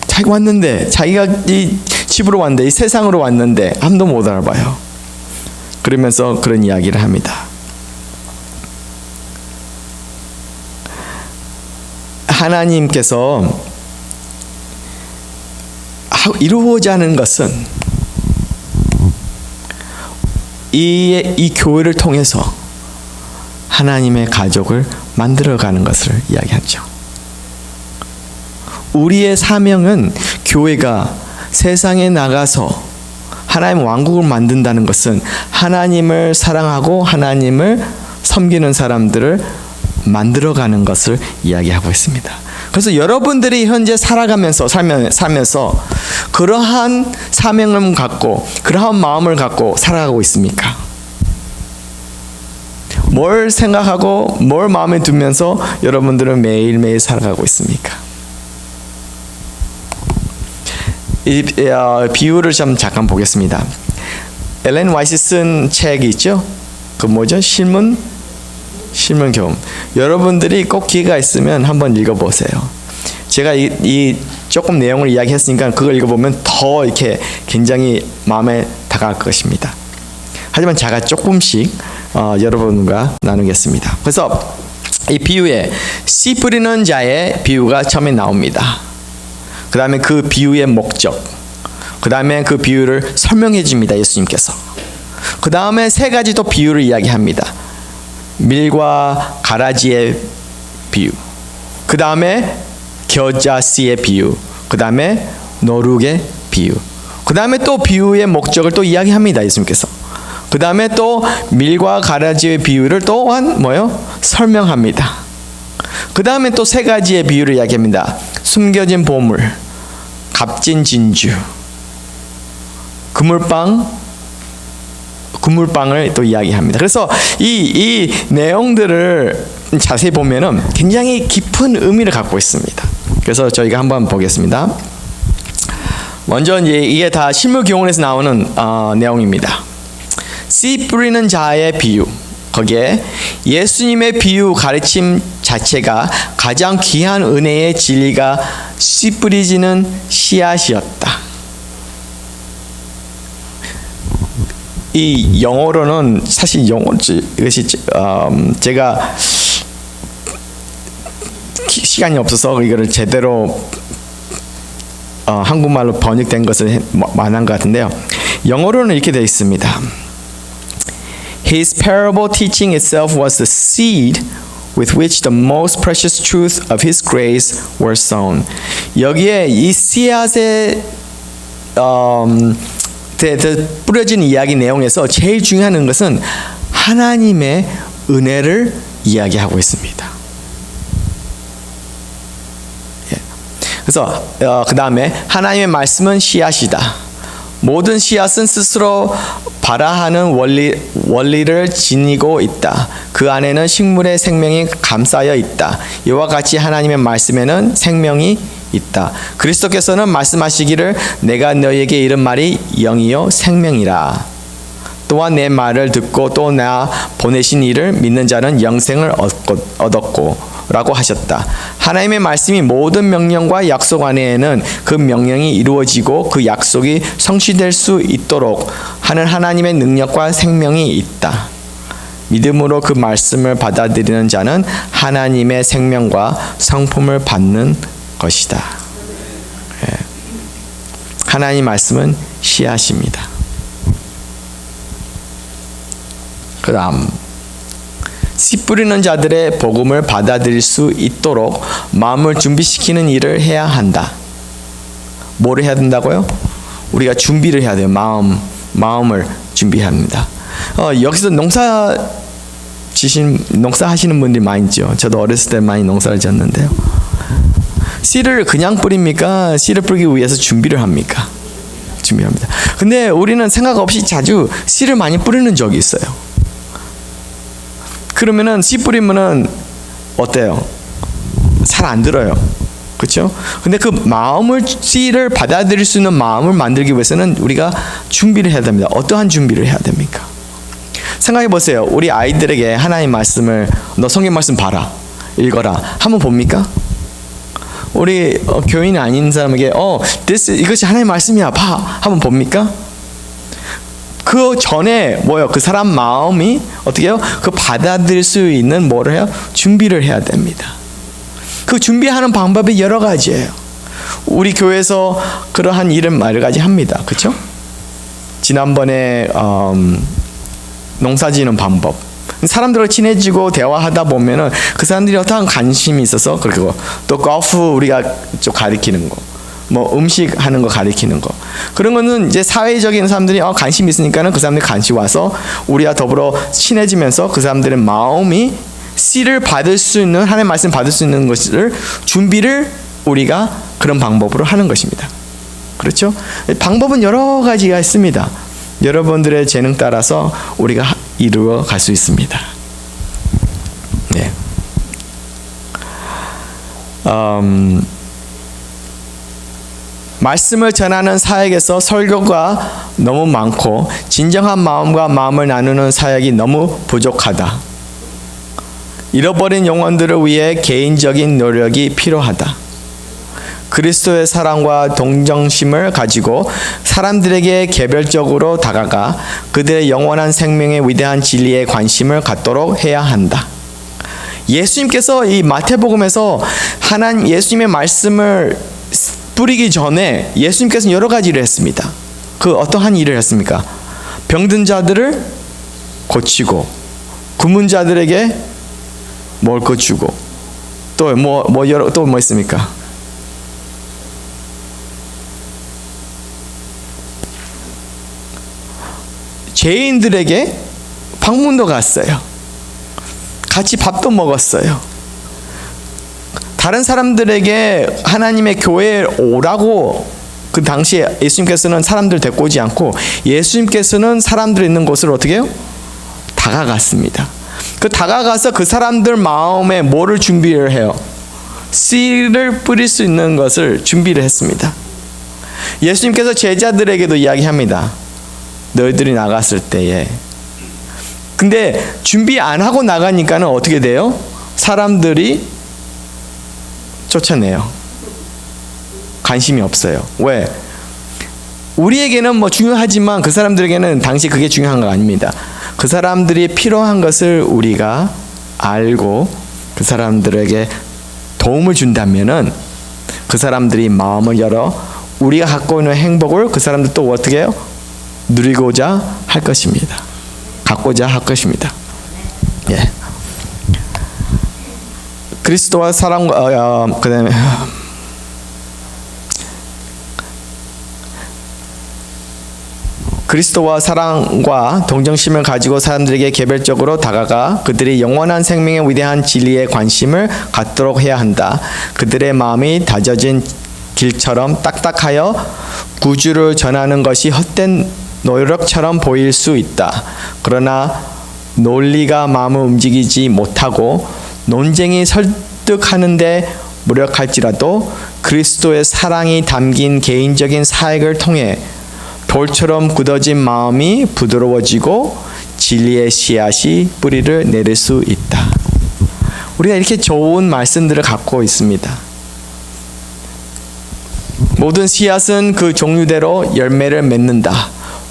자기가 왔는데 자기가 이 집으로 왔는데 이 세상으로 왔는데 아무도 못 알아봐요. 그러면서 그런 이야기를 합니다. 하나님께서 이루고자 하는 것은 이 교회를 통해서 하나님의 가족을 만들어가는 것을 이야기하죠. 우리의 사명은 교회가 세상에 나가서 하나님의 왕국을 만든다는 것은 하나님을 사랑하고 하나님을 섬기는 사람들을 만들어가는 것을 이야기하고 있습니다. 그래서 여러분들이 현재 살면서 그러한 사명을 갖고 그러한 마음을 갖고 살아가고 있습니까? 뭘 생각하고 뭘 마음에 두면서 여러분들은 매일매일 살아가고 있습니까? 이 비유를 좀 잠깐 보겠습니다. 엘렌 화이트 쓴 책이 있죠? 그 뭐죠? 신문 교훈. 여러분들이 꼭 기회가 있으면 한번 읽어보세요. 제가 이 조금 내용을 이야기했으니까 그걸 읽어보면 더 이렇게 굉장히 마음에 다가갈 것입니다. 하지만 제가 조금씩 여러분과 나누겠습니다. 그래서 이 비유에 씨 뿌리는 자의 비유가 처음에 나옵니다. 그 다음에 그 비유의 목적, 그 다음에 그 비유를 설명해 줍니다. 예수님께서. 그 다음에 세 가지 또 비유를 이야기합니다. 밀과 가라지의 비유, 그 다음에 겨자씨의 비유, 그 다음에 노룩의 비유, 그 다음에 또 비유의 목적을 또 이야기합니다. 예수님께서. 그 다음에 또 밀과 가라지의 비유를 또한 설명합니다. 그 다음에 또 세 가지의 비유를 이야기합니다. 숨겨진 보물, 값진 진주, 그물빵을 또 이야기합니다. 그래서 이 내용들을 자세히 보면은 굉장히 깊은 의미를 갖고 있습니다. 그래서 저희가 한번 보겠습니다. 먼저 이게 다 실무교훈에서 나오는 내용입니다. 씨 뿌리는 자의 비유. 거기에 예수님의 비유 가르침 자체가 가장 귀한 은혜의 진리가 씨 뿌리지는 씨앗이었다. 이 영어로는 사실 이것이 제가 시간이 없어서 이거를 제대로 한국말로 번역된 것을 말한 것 같은데요. 영어로는 이렇게 되어 있습니다. His parable teaching itself was the seed with which the most precious truth of His grace were sown. 여기에 이 씨앗에 뿌려진 이야기 내용에서 제일 중요한 것은 하나님의 은혜를 이야기하고 있습니다. 그래서 그 다음에 하나님의 말씀은 씨앗이다. 모든 씨앗은 스스로 발화하는 원리를 지니고 있다. 그 안에는 식물의 생명이 감싸여 있다. 이와 같이 하나님의 말씀에는 생명이 있다. 그리스도께서는 말씀하시기를 내가 너희에게 이른 말이 영이요 생명이라. 또한 내 말을 듣고 또 나 보내신 이를 믿는 자는 영생을 얻었고 라고 하셨다. 하나님의 말씀이 모든 명령과 약속 안에는 그 명령이 이루어지고 그 약속이 성취될 수 있도록 하는 하나님의 능력과 생명이 있다. 믿음으로 그 말씀을 받아들이는 자는 하나님의 생명과 성품을 받는 것이다. 하나님 말씀은 씨앗입니다. 그 다음 씨 뿌리는 자들의 복음을 받아들일 수 있도록 마음을 준비시키는 일을 해야 한다. 뭐를 해야 된다고요? 우리가 준비를 해야 돼요. 마음을 준비합니다. 여기서 농사하시는 분들이 많이 있죠. 저도 어렸을 때 많이 농사를 지었는데요. 씨를 그냥 뿌립니까? 씨를 뿌리기 위해서 준비를 합니까? 준비합니다. 근데 우리는 생각 없이 자주 씨를 많이 뿌리는 적이 있어요. 그러면은 씨 뿌리면은 어때요? 잘 안 들어요. 그렇죠? 근데 그 마음을 씨를 받아들일 수 있는 마음을 만들기 위해서는 우리가 준비를 해야 됩니다. 어떠한 준비를 해야 됩니까? 생각해 보세요. 우리 아이들에게 하나님 말씀을 너 성경 말씀 봐라. 읽어라. 한번 봅니까? 우리 교인이 아닌 사람에게 이것이 하나님 말씀이야. 봐. 한번 봅니까? 그 전에 뭐요? 그 사람 마음이 어떻게 해요? 그 받아들일 수 있는 뭐를 해요? 준비를 해야 됩니다. 그 준비하는 방법이 여러 가지예요. 우리 교회에서 그러한 일을 여러 가지 합니다. 그렇죠? 지난번에 농사지는 방법. 사람들과 친해지고 대화하다 보면은 그 사람들이 어떠한 관심이 있어서 그리고 또 골프 우리가 좀 가리키는 거. 뭐 음식 하는 거 가리키는 거 그런 거는 이제 사회적인 사람들이 관심이 있으니까는 그 사람들이 같이 와서 우리와 더불어 친해지면서 그 사람들의 마음이 씨를 받을 수 있는 하나님의 말씀 받을 수 있는 것을 준비를 우리가 그런 방법으로 하는 것입니다. 그렇죠? 방법은 여러 가지가 있습니다. 여러분들의 재능 따라서 우리가 이루어 갈 수 있습니다. 네. 말씀을 전하는 사역에서 설교가 너무 많고 진정한 마음과 마음을 나누는 사역이 너무 부족하다. 잃어버린 영혼들을 위해 개인적인 노력이 필요하다. 그리스도의 사랑과 동정심을 가지고 사람들에게 개별적으로 다가가 그들의 영원한 생명의 위대한 진리에 관심을 갖도록 해야 한다. 예수님께서 이 마태복음에서 예수님의 말씀을 뿌리기 전에 예수님께서는 여러 가지를 했습니다. 그 어떠한 일을 했습니까? 병든 자들을 고치고 굶은 자들에게 먹을 것 주고 또 뭐 있습니까? 죄인들에게 방문도 갔어요. 같이 밥도 먹었어요. 다른 사람들에게 하나님의 교회에 오라고 그 당시에 예수님께서는 사람들 데리고 오지 않고 예수님께서는 사람들 있는 곳을 어떻게 해요? 다가갔습니다. 그 다가가서 그 사람들 마음에 뭐를 준비를 해요? 씨를 뿌릴 수 있는 것을 준비를 했습니다. 예수님께서 제자들에게도 이야기합니다. 너희들이 나갔을 때에 근데 준비 안 하고 나가니까는 어떻게 돼요? 사람들이 쫓아내요. 관심이 없어요. 왜? 우리에게는 뭐 중요하지만 그 사람들에게는 당시 그게 중요한 거 아닙니다. 그 사람들이 필요한 것을 우리가 알고 그 사람들에게 도움을 준다면은 그 사람들이 마음을 열어 우리가 갖고 있는 행복을 그 사람들 또 어떻게 해요? 누리고자 할 것입니다. 갖고자 할 것입니다. 예. 그리스도와 사랑과 그다음에 그리스도와 사랑과 동정심을 가지고 사람들에게 개별적으로 다가가 그들이 영원한 생명의 위대한 진리에 관심을 갖도록 해야 한다. 그들의 마음이 다져진 길처럼 딱딱하여 구주를 전하는 것이 헛된 노력처럼 보일 수 있다. 그러나 논리가 마음을 움직이지 못하고 논쟁이 설득하는데 무력할지라도 그리스도의 사랑이 담긴 개인적인 사역을 통해 돌처럼 굳어진 마음이 부드러워지고 진리의 씨앗이 뿌리를 내릴 수 있다. 우리가 이렇게 좋은 말씀들을 갖고 있습니다. 모든 씨앗은 그 종류대로 열매를 맺는다.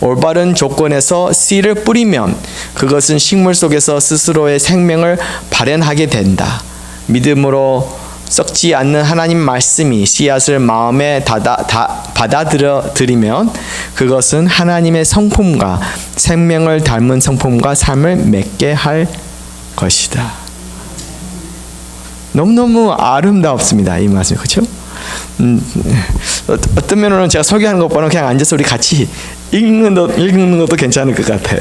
올바른 조건에서 씨를 뿌리면 그것은 식물 속에서 스스로의 생명을 발현하게 된다. 믿음으로 썩지 않는 하나님 말씀이 씨앗을 마음에 받아들이면 그것은 하나님의 성품과 생명을 닮은 성품과 삶을 맺게 할 것이다. 너무너무 아름답습니다. 이 말씀, 그렇죠? 어떤 면으로는 제가 설교하는 것보다는 그냥 앉아서 우리 같이 읽는 것도 괜찮을 것 같아요.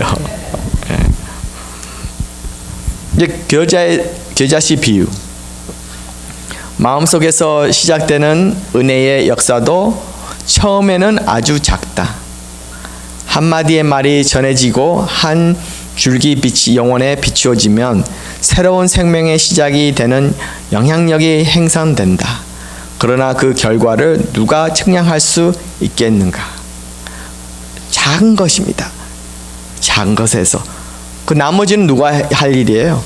이제 겨자씨 비유. 마음속에서 시작되는 은혜의 역사도 처음에는 아주 작다. 한마디의 말이 전해지고 한 줄기 빛이 영혼에 비추어지면 새로운 생명의 시작이 되는 영향력이 행산된다. 그러나 그 결과를 누가 측량할 수 있겠는가? 작은 것입니다. 작은 것에서 그 나머지는 누가 할 일이에요?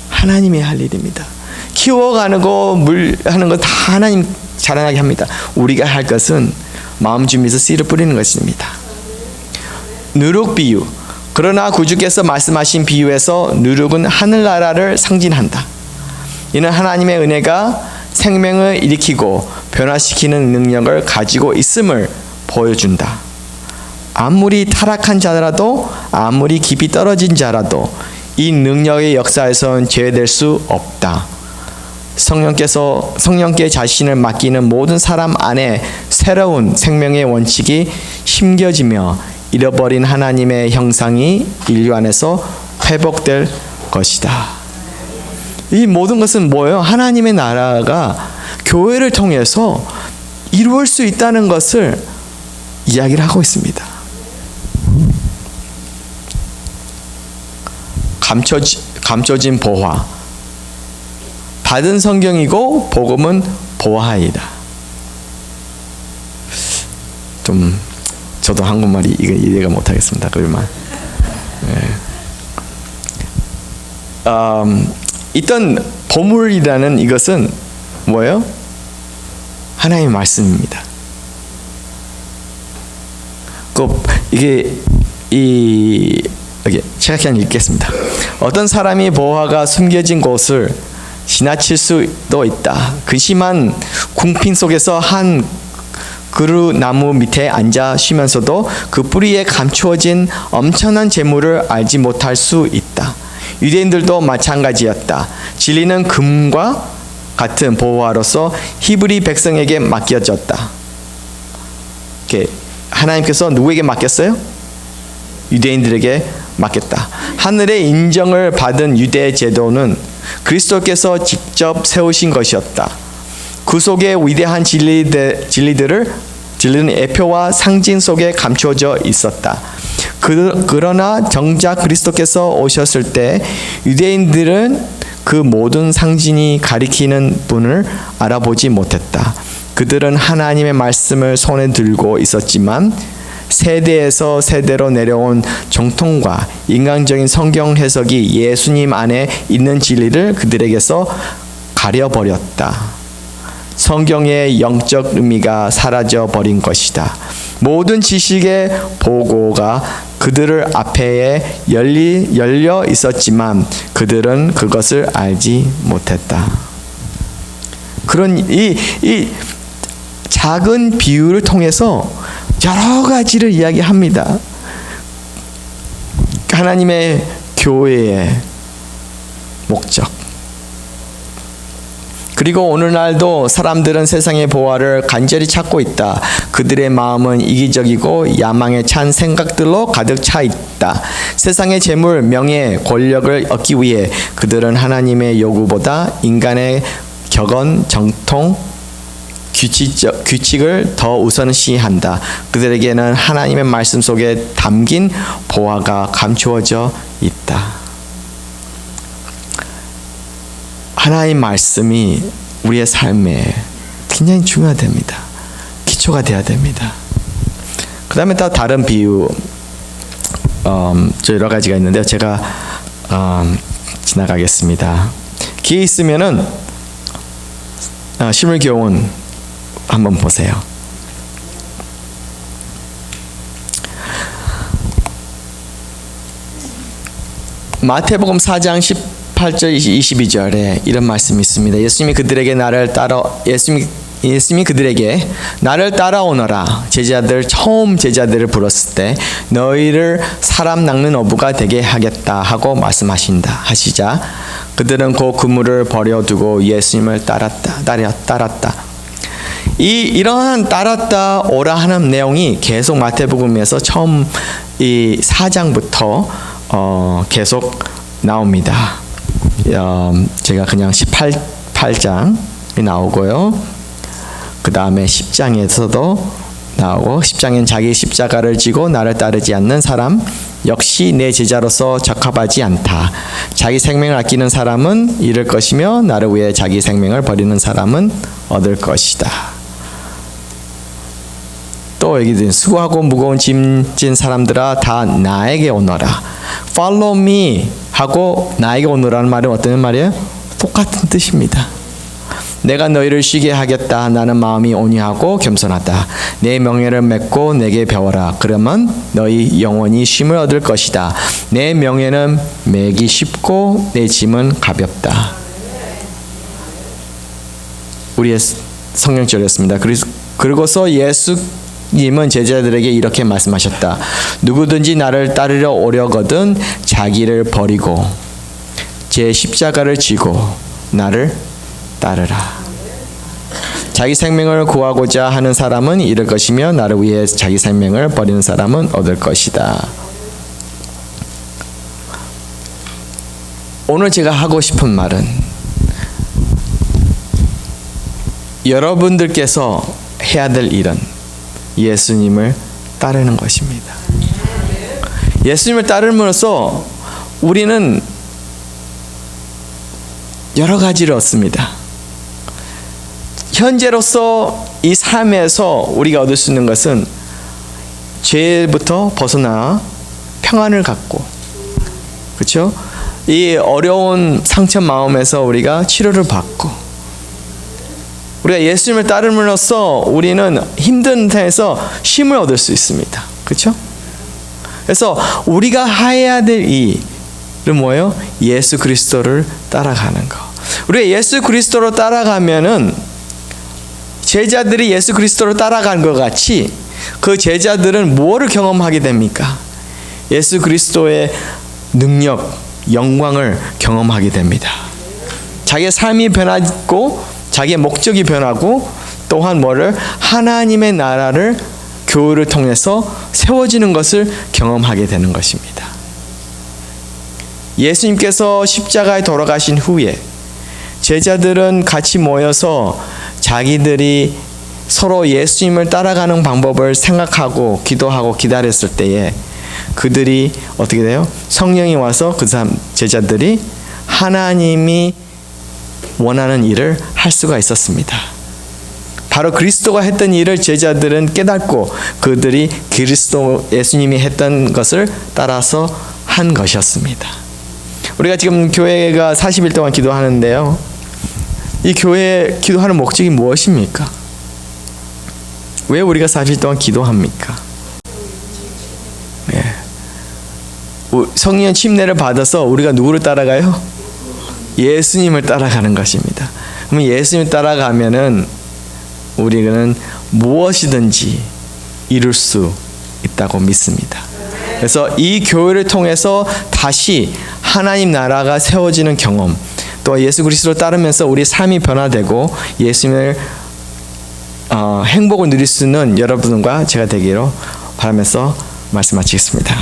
하나님이 할 일입니다. 키워가는 거, 물 하는 거 다 하나님 자라나게 합니다. 우리가 할 것은 마음 준비해서 씨를 뿌리는 것입니다. 누룩 비유. 그러나 구주께서 말씀하신 비유에서 누룩은 하늘나라를 상징한다. 이는 하나님의 은혜가 생명을 일으키고 변화시키는 능력을 가지고 있음을 보여준다. 아무리 타락한 자라도 아무리 깊이 떨어진 자라도 이 능력의 역사에서는 제외될 수 없다. 성령께 자신을 맡기는 모든 사람 안에 새로운 생명의 원칙이 심겨지며 잃어버린 하나님의 형상이 인류 안에서 회복될 것이다. 이 모든 것은 뭐예요? 하나님의 나라가 교회를 통해서 이루어질 수 있다는 것을 이야기를 하고 있습니다. 감춰진 보화. 받은 성경이고 복음은 보화이다. 좀 저도 한국말이 이해가 못하겠습니다. 그러면 있던 보물이라는 이것은 뭐예요? 하나님의 말씀입니다. 제가 그냥 읽겠습니다. 어떤 사람이 보화가 숨겨진 곳을 지나칠 수도 있다. 근심한 궁핍 속에서 한 그루나무 밑에 앉아 쉬면서도 그 뿌리에 감추어진 엄청난 재물을 알지 못할 수 있다. 유대인들도 마찬가지였다. 진리는 금과 같은 보화로서 히브리 백성에게 맡겨졌다. 하나님께서 누구에게 맡겼어요? 유대인들에게 맡겼다. 하늘의 인정을 받은 유대 제도는 그리스도께서 직접 세우신 것이었다. 그 속에 위대한 진리는 예표와 상징 속에 감추어져 있었다. 그러나 정작 그리스도께서 오셨을 때 유대인들은 그 모든 상징이 가리키는 분을 알아보지 못했다. 그들은 하나님의 말씀을 손에 들고 있었지만 세대에서 세대로 내려온 정통과 인간적인 성경 해석이 예수님 안에 있는 진리를 그들에게서 가려버렸다. 성경의 영적 의미가 사라져 버린 것이다. 모든 지식의 보고가 그들을 앞에 열려 있었지만 그들은 그것을 알지 못했다. 그런 이 작은 비유를 통해서 여러 가지를 이야기합니다. 하나님의 교회의 목적. 그리고 오늘날도 사람들은 세상의 보화를 간절히 찾고 있다. 그들의 마음은 이기적이고 야망에 찬 생각들로 가득 차 있다. 세상의 재물, 명예, 권력을 얻기 위해 그들은 하나님의 요구보다 인간의 격언, 정통, 규칙을 더 우선시한다. 그들에게는 하나님의 말씀 속에 담긴 보화가 감추어져 있다. 하나님의 말씀이 우리의 삶에 굉장히 중요합니다. 기초가 돼야 됩니다. 그 다음에 또 다른 비유 여러 가지가 있는데요. 제가 지나가겠습니다. 기회 있으면은 시물교훈 한번 보세요. 마태복음 4장 18절 22절에 이런 말씀이 있습니다. 예수님이 그들에게 나를 따라오너라. 처음 제자들을 불렀을 때 너희를 사람 낚는 어부가 되게 하겠다 하고 하시자 그들은 그 그물을 버려두고 예수님을 따랐다. 이러한 따랐다 오라 하는 내용이 계속 마태복음에서 처음 이 4장부터 계속 나옵니다. 제가 그냥 18장이 나오고요. 그 다음에 10장에서도 나오고 10장엔 자기 십자가를 지고 나를 따르지 않는 사람 역시 내 제자로서 적합하지 않다. 자기 생명을 아끼는 사람은 잃을 것이며 나를 위해 자기 생명을 버리는 사람은 얻을 것이다. 또 여기 수고하고 무거운 짐 진 사람들아 다 나에게 오너라. Follow me 하고 나에게 오너라는 말은 어떤 말이에요? 똑같은 뜻입니다. 내가 너희를 쉬게 하겠다. 나는 마음이 온유하고 겸손하다. 내 명예를 맺고 내게 배워라. 그러면 너희 영원히 쉼을 얻을 것이다. 내 명예는 매기 쉽고 내 짐은 가볍다. 우리의 성령절이었습니다. 그리고서 예수님은 제자들에게 이렇게 말씀하셨다. 누구든지 나를 따르려 오려거든 자기를 버리고 제 십자가를 지고 나를 따르라. 자기 생명을 구하고자 하는 사람은 잃을 것이며 나를 위해 자기 생명을 버리는 사람은 얻을 것이다. 오늘 제가 하고 싶은 말은 여러분들께서 해야 될 일은 예수님을 따르는 것입니다. 예수님을 따름으로써 우리는 여러 가지를 얻습니다. 현재로서 이 삶에서 우리가 얻을 수 있는 것은 죄부터 벗어나 평안을 갖고, 그렇죠? 이 어려운 상처 마음에서 우리가 치료를 받고, 우리가 예수님을 따름으로써 우리는 힘든 상태에서 쉼을 얻을 수 있습니다. 그렇죠? 그래서 우리가 해야 될 일은 뭐예요? 예수 그리스도를 따라가는 거. 우리가 예수 그리스도로 따라가면은 제자들이 예수 그리스도로 따라간 것 같이 그 제자들은 무엇을 경험하게 됩니까? 예수 그리스도의 능력, 영광을 경험하게 됩니다. 자기의 삶이 변하고 자기의 목적이 변하고 또한 뭐를 하나님의 나라를 교회를 통해서 세워지는 것을 경험하게 되는 것입니다. 예수님께서 십자가에 돌아가신 후에 제자들은 같이 모여서 자기들이 서로 예수님을 따라가는 방법을 생각하고 기도하고 기다렸을 때에 그들이 어떻게 돼요? 성령이 와서 그 제자들이 하나님이 원하는 일을 할 수가 있었습니다. 바로 그리스도가 했던 일을 제자들은 깨닫고 그들이 예수님이 했던 것을 따라서 한 것이었습니다. 우리가 지금 교회가 40일 동안 기도하는데요. 이 교회 기도하는 목적이 무엇입니까? 왜 우리가 40일 동안 기도합니까? 네. 성령 침례를 받아서 우리가 누구를 따라가요? 예수님을 따라가는 것입니다. 그러면 예수님을 따라가면은 우리는 무엇이든지 이룰 수 있다고 믿습니다. 그래서 이 교회를 통해서 다시 하나님 나라가 세워지는 경험, 또 예수 그리스도를 따르면서 우리 삶이 변화되고 예수님의 행복을 누릴 수 있는 여러분과 제가 되기로 바라면서 말씀 마치겠습니다.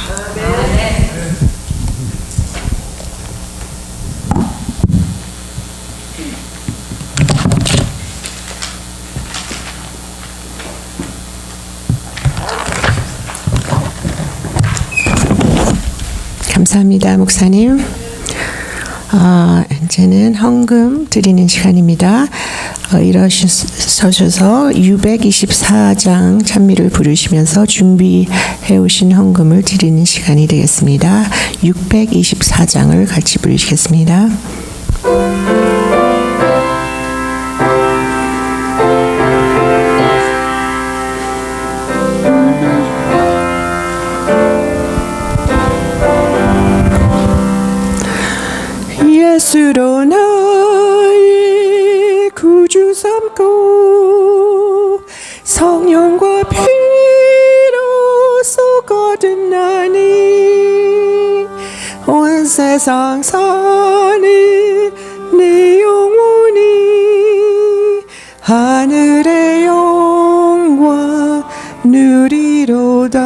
감사합니다, 목사님. 이제는 헌금 드리는 시간입니다. 일어서셔서 624장 찬미를 부르시면서 준비해 오신 헌금을 드리는 시간이 되겠습니다. 624장을 같이 부르시겠습니다. 예수로 나의 구주 삼고 성령과 피로써 거듭나니 온 세상 사는 내 영혼이 하늘의 영광 누리로다.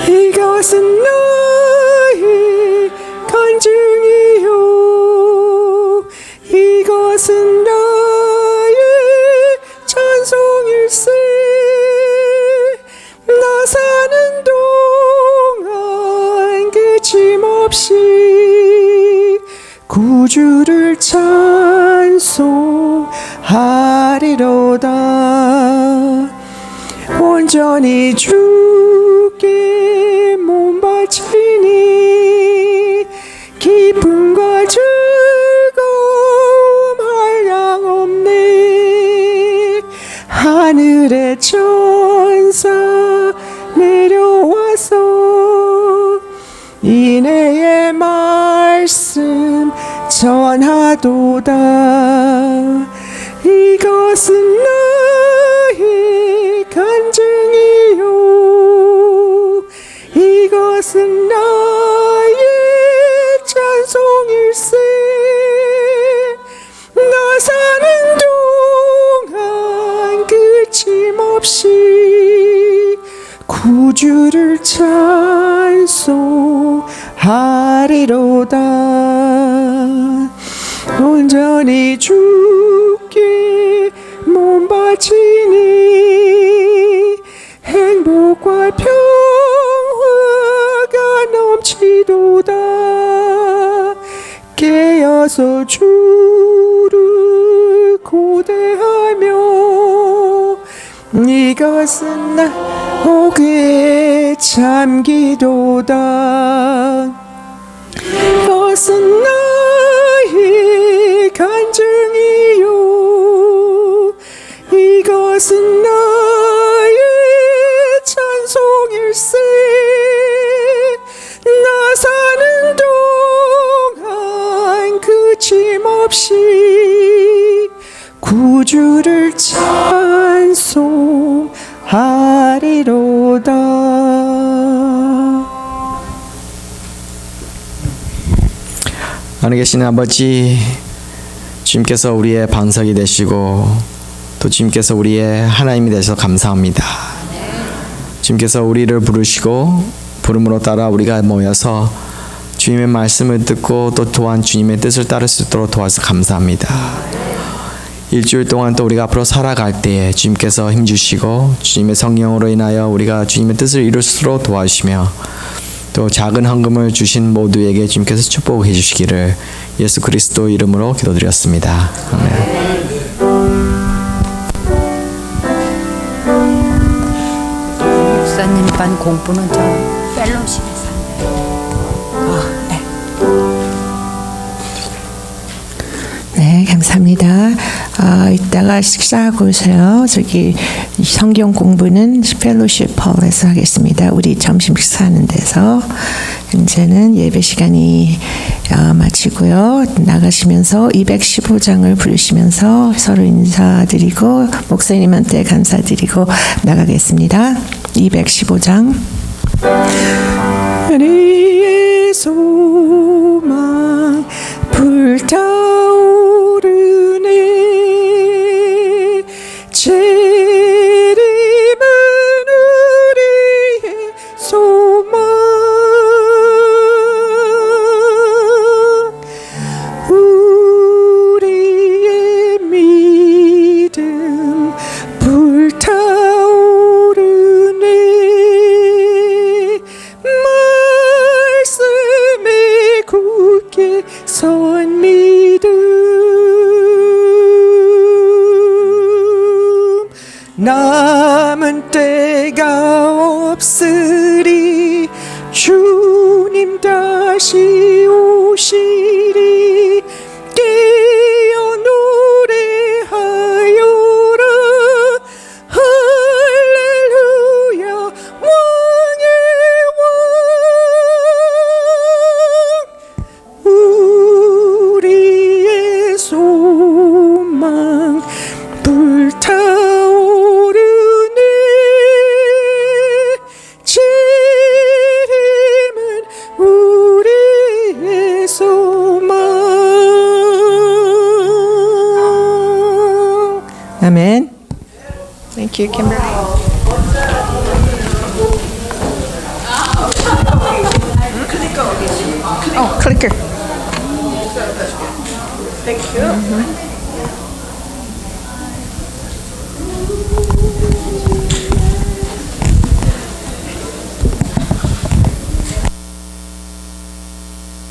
이것은 나의 간증이요, 이것은 나의 찬송일세. 나 사는 동안 그침없이 구주를 찬송하리로다. 온전히 주께 몸 바치니 기쁨과 즐거움 한량없네. 하늘의 천사 내려와서 인애의 말씀 전하도다. 이것은 나의 간증이요, 이것은 나의 찬송일세. 나 사는 동안 그침없이 구주를 찬송하리로다. 온전히 주께 몸 바치니 행복과 평화가 넘치도다. 깨어서 주를 고대하며 이것은 나 옥에 잠기도다. 이것은 나의 간증이요, 이것은 나의 찬송일세. 나 사는 동안 그침없이 구주를 찬송하리로다. 하늘 계신 아버지, 주님께서 우리의 반석이 되시고 또 주님께서 우리의 하나님이 되셔서 감사합니다. 주님께서 우리를 부르시고 부름으로 따라 우리가 모여서 주님의 말씀을 듣고 또 또한 주님의 뜻을 따를 수 있도록 도와서 감사합니다. 일주일 동안 또 우리가 앞으로 살아갈 때에 주님께서 힘주시고 주님의 성령으로 인하여 우리가 주님의 뜻을 이룰 수 있도록 도와주시며 또 작은 헌금을 주신 모두에게 주님께서 축복해 주시기를 예수 그리스도 이름으로 기도드렸습니다. 아멘. 목사님 반 공부는 저 펠로십에서 한대요. 네, 감사합니다. 이따가 식사하고 오세요. 저기 성경 공부는 펠로십 홀에서 하겠습니다. 우리 점심 식사하는 데서. 이제는 예배 시간이 마치고요. 나가시면서 215장을 부르시면서 서로 인사드리고 목사님한테 감사드리고 나가겠습니다. 215장. 우리의 소망 불타오르네. 재림은 우리의 소망. 우리의 믿음 불타오르네. 말씀에 굳게 선 믿음. 남은 때가 없으리. 주님 다시 오시리. 깨어 노래하여라. 할렐루야. 왕의 왕. 우리의 소망 불타오르네. 재림은 우리의 소망. 아멘. Thank you, Kimberly. Oh, clicker. Thank you.